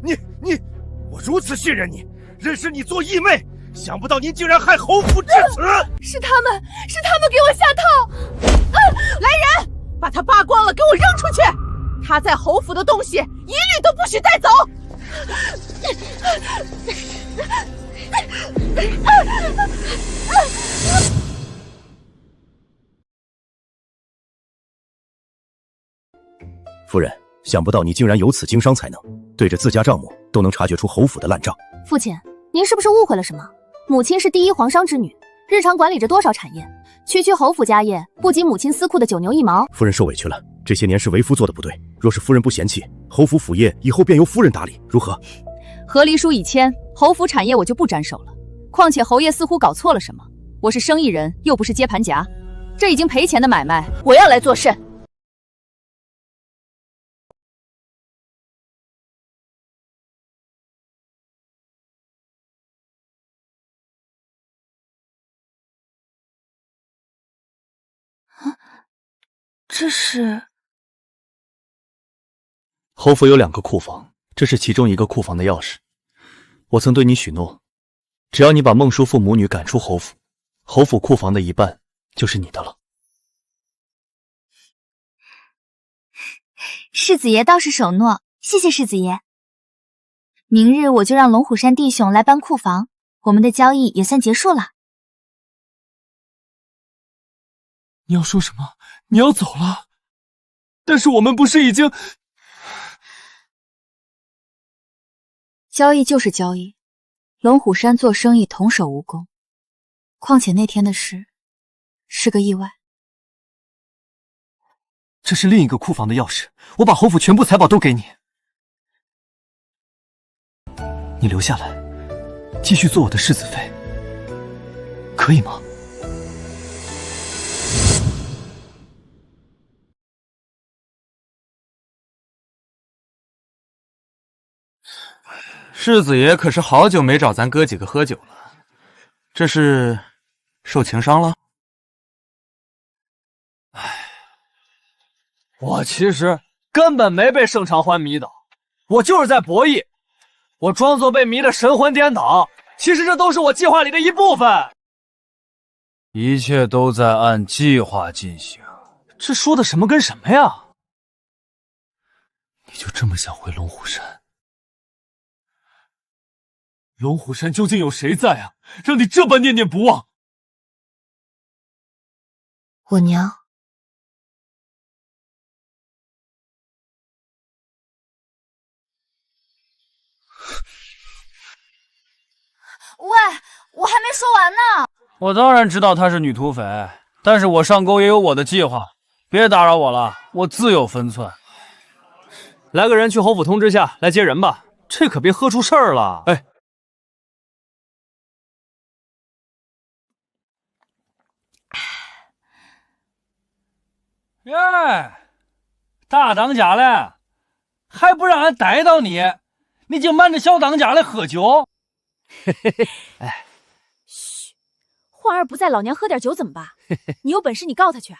我如此信任你，认识你做义妹，想不到您竟然害侯府至此！是他们给我下套！来人，把他扒光了，给我扔出去！他在侯府的东西，一律都不许带走！夫人，想不到你竟然有此经商才能，对着自家账目都能察觉出侯府的烂账。父亲，您是不是误会了什么？母亲是第一皇商之女，日常管理着多少产业，区侯府家业不及母亲司库的9牛1毛。夫人受委屈了，这些年是为夫做的不对，若是夫人不嫌弃，侯府府业以后便由夫人打理，如何？和离书已签，侯府产业我就不沾手了。况且侯爷似乎搞错了什么，我是生意人，又不是接盘侠，这已经赔钱的买卖，我要来做甚？这是侯府有2个库房，这是其中一个库房的钥匙。我曾对你许诺，只要你把孟叔父母女赶出侯府，侯府库房的一半就是你的了。世子爷倒是守诺，谢谢世子爷。明日我就让龙虎山弟兄来搬库房，我们的交易也算结束了。你要说什么？你要走了？但是我们不是已经……交易就是交易，龙虎山做生意童叟无功，况且那天的事是个意外。这是另一个库房的钥匙，我把侯府全部财宝都给你，你留下来，继续做我的世子妃，可以吗？世子爷可是好久没找咱哥几个喝酒了，这是受情伤了？我其实根本没被盛长欢迷倒，我就是在博弈，我装作被迷得神魂颠倒，其实这都是我计划里的一部分。一切都在按计划进行。这说的什么跟什么呀？你就这么想回龙虎山？龙虎山究竟有谁在啊？让你这般念念不忘？我娘。喂，我还没说完呢。我当然知道她是女土匪，但是我上钩也有我的计划，别打扰我了，我自有分寸。来个人去侯府通知下来接人吧，这可别喝出事儿了。哎，耶，大当家了，还不让俺逮到你，你就瞒着小当家来喝酒。哎，嘘，焕儿不在，老娘喝点酒怎么办？你有本事你告他去啊！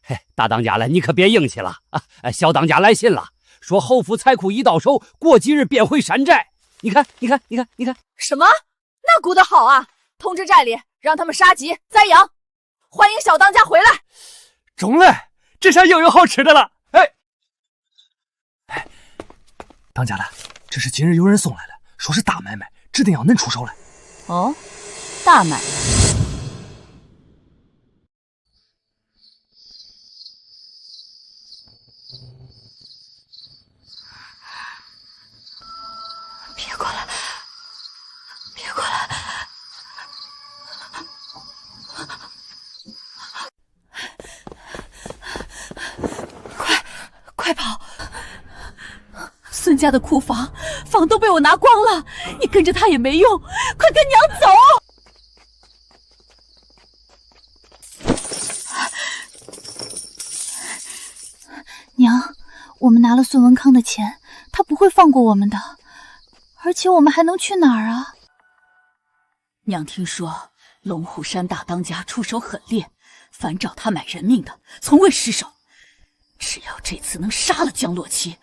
嘿，大当家了，你可别硬气了啊！小当家来信了，说侯府财库一到手，过几日便回山寨。你看，什么？那鼓得好啊！通知寨里，让他们杀鸡宰羊，欢迎小当家回来。中了，这下又有好吃的了。哎，当家的，这是今日有人送来的，说是大买卖，指定要恁出手来。哦，大买卖。别过来！别过来！快跑！孙家的库房都被我拿光了，你跟着他也没用，快跟娘走！娘，我们拿了孙文康的钱，他不会放过我们的。而且我们还能去哪儿啊？娘听说龙虎山大当家出手狠烈，凡找他买人命的从未失手。只要这次能杀了江洛奇，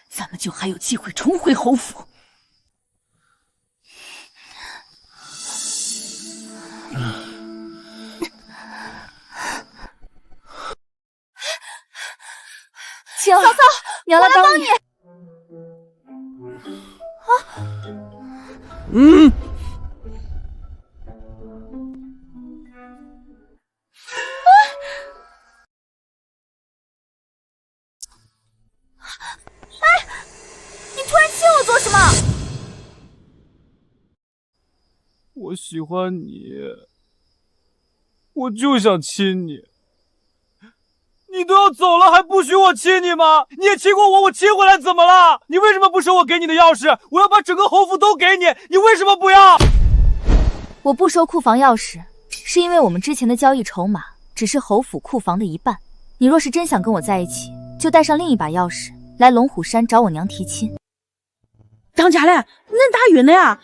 咱们就还有机会重回侯府。请嫂嫂，娘来帮你。你突然亲我做什么？我喜欢你，我就想亲你。你都要走了，还不许我亲你吗？你也亲过我，我亲回来怎么了？你为什么不收我给你的钥匙？我要把整个侯府都给你，你为什么不要？我不收库房钥匙，是因为我们之前的交易筹码只是侯府库房的一半。你若是真想跟我在一起，就带上另一把钥匙来龙虎山找我娘提亲。当家嘞，恁打晕了呀？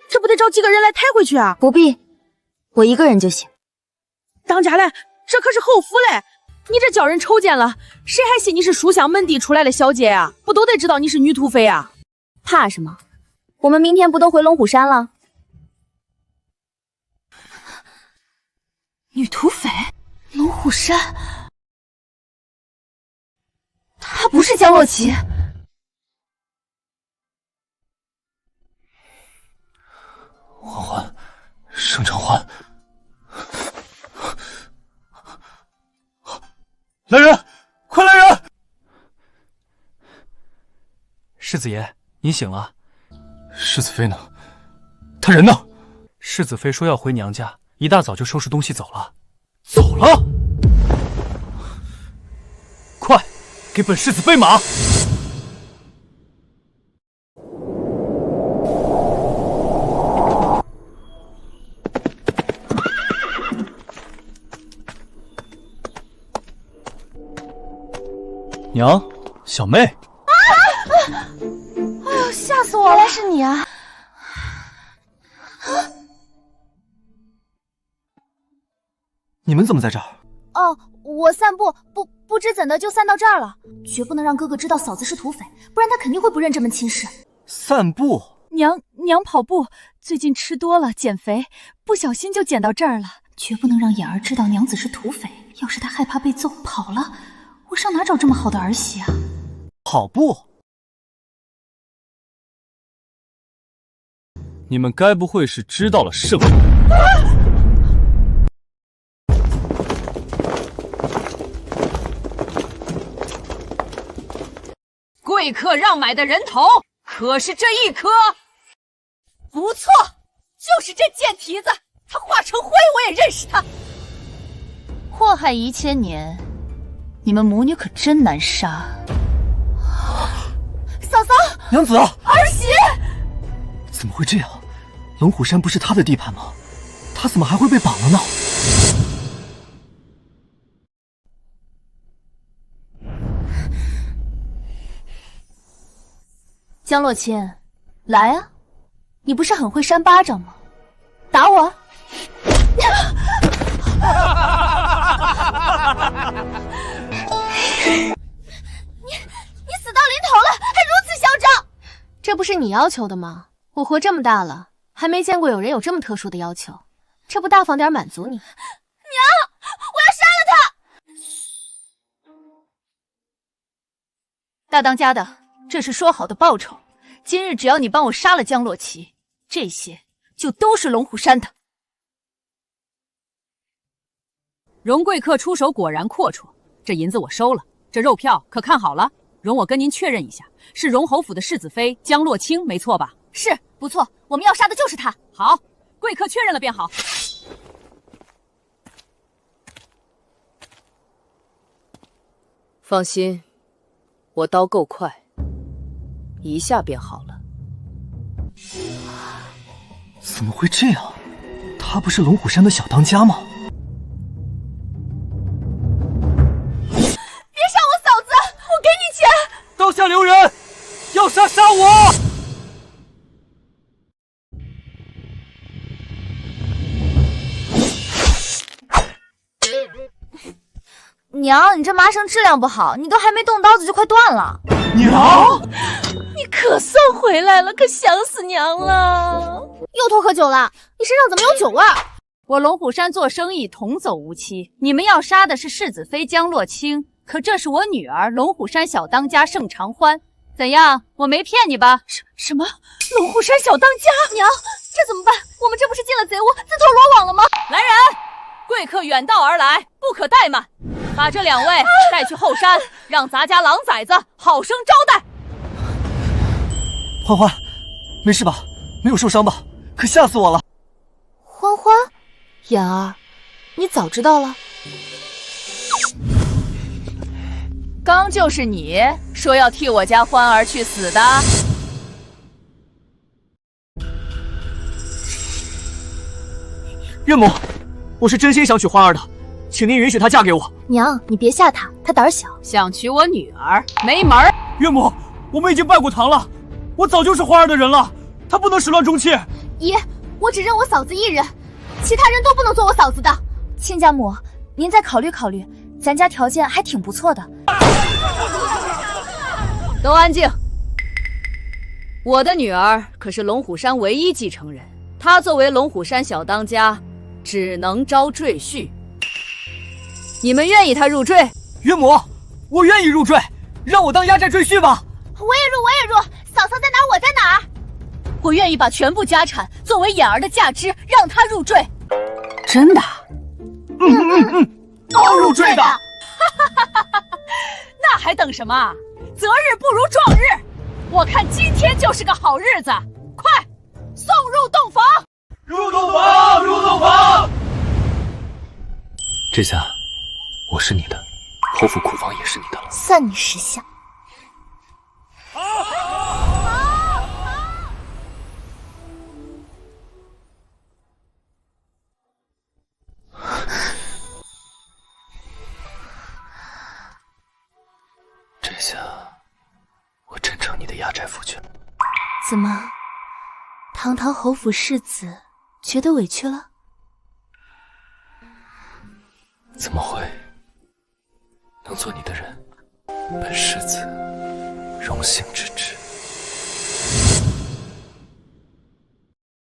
这不得找几个人来抬回去啊？不必，我一个人就行。当家嘞，这可是侯府嘞。你这叫人瞅见了，谁还信你是书香门第出来的小姐啊？不都得知道你是女土匪啊？怕什么？我们明天不都回龙虎山了？女土匪，龙虎山，她不是江洛奇。欢欢，盛承欢。来人，快来人！世子爷，您醒了。世子妃呢？她人呢？世子妃说要回娘家，一大早就收拾东西走了。走了？快，给本世子备马！娘，小妹！哎呦，吓死我了！原来是你啊！你们怎么在这儿？哦，我散步，不知怎的就散到这儿了。绝不能让哥哥知道嫂子是土匪，不然他肯定会不认这门亲事。散步？娘跑步，最近吃多了，减肥，不小心就捡到这儿了。绝不能让眼儿知道娘子是土匪，要是她害怕被揍跑了，我上哪找这么好的儿媳啊？跑步？你们该不会是知道了什么？贵客让买的人头可是这一颗？不错，就是这贱蹄子，他化成灰我也认识他。祸害1000年，你们母女可真难杀。嫂嫂，娘子，儿媳，怎么会这样？龙虎山不是他的地盘吗？他怎么还会被绑了呢？江洛清，来啊！你不是很会扇巴掌吗？打我！你死到临头了，还如此嚣张！这不是你要求的吗？我活这么大了，还没见过有人有这么特殊的要求，这不大方点满足你？娘，我要杀了他！大当家的，这是说好的报酬。今日只要你帮我杀了江洛奇，这些就都是龙虎山的。荣贵客出手果然阔绰，这银子我收了，这肉票可看好了。容我跟您确认一下，是荣侯府的世子妃江洛清，没错吧？是，不错，我们要杀的就是他。好，贵客确认了便好。放心，我刀够快，一下便好了。怎么会这样？他不是龙虎山的小当家吗？别杀我嫂子，我给你钱！刀下留人，要杀杀我！娘，你这麻绳质量不好，你都还没动刀子就快断了。娘，你可算回来了，可想死娘了！又偷喝酒了，你身上怎么有酒味？我龙虎山做生意童叟无欺，你们要杀的是世子妃江洛清，可这是我女儿龙虎山小当家盛长欢。怎样，我没骗你吧？什么？龙虎山小当家？娘，这怎么办？我们这不是进了贼窝，自投罗网了吗？来人，贵客远道而来，不可怠慢，把这2位带去后山，让咱家狼崽子好生招待。欢欢，没事吧？没有受伤吧？可吓死我了！欢欢，妍儿，你早知道了。刚就是你说要替我家欢儿去死的。岳母，我是真心想娶欢儿的，请您允许她嫁给我。娘，你别吓她，她胆小。想娶我女儿，没门儿！岳母，我们已经拜过堂了，我早就是欢儿的人了，她不能始乱终弃。姨，我只认我嫂子一人，其他人都不能做我嫂子的。亲家母，您再考虑考虑，咱家条件还挺不错的。都安静！我的女儿可是龙虎山唯一继承人，她作为龙虎山小当家，只能招赘婿。你们愿意她入赘？岳母，我愿意入赘，让我当压寨赘婿吧。我也入，嫂嫂在哪儿，我在哪儿。我愿意把全部家产作为眼儿的价值，让她入赘。真的？都入赘的。那还等什么？择日不如撞日，我看今天就是个好日子，快送入洞房！入洞房，入洞房！这下我是你的，侯府库房也是你的了。算你识相。这下我真成你的压寨夫君了。怎么，堂堂侯府世子觉得委屈了？怎么会？能做你的人，本世子荣幸之至。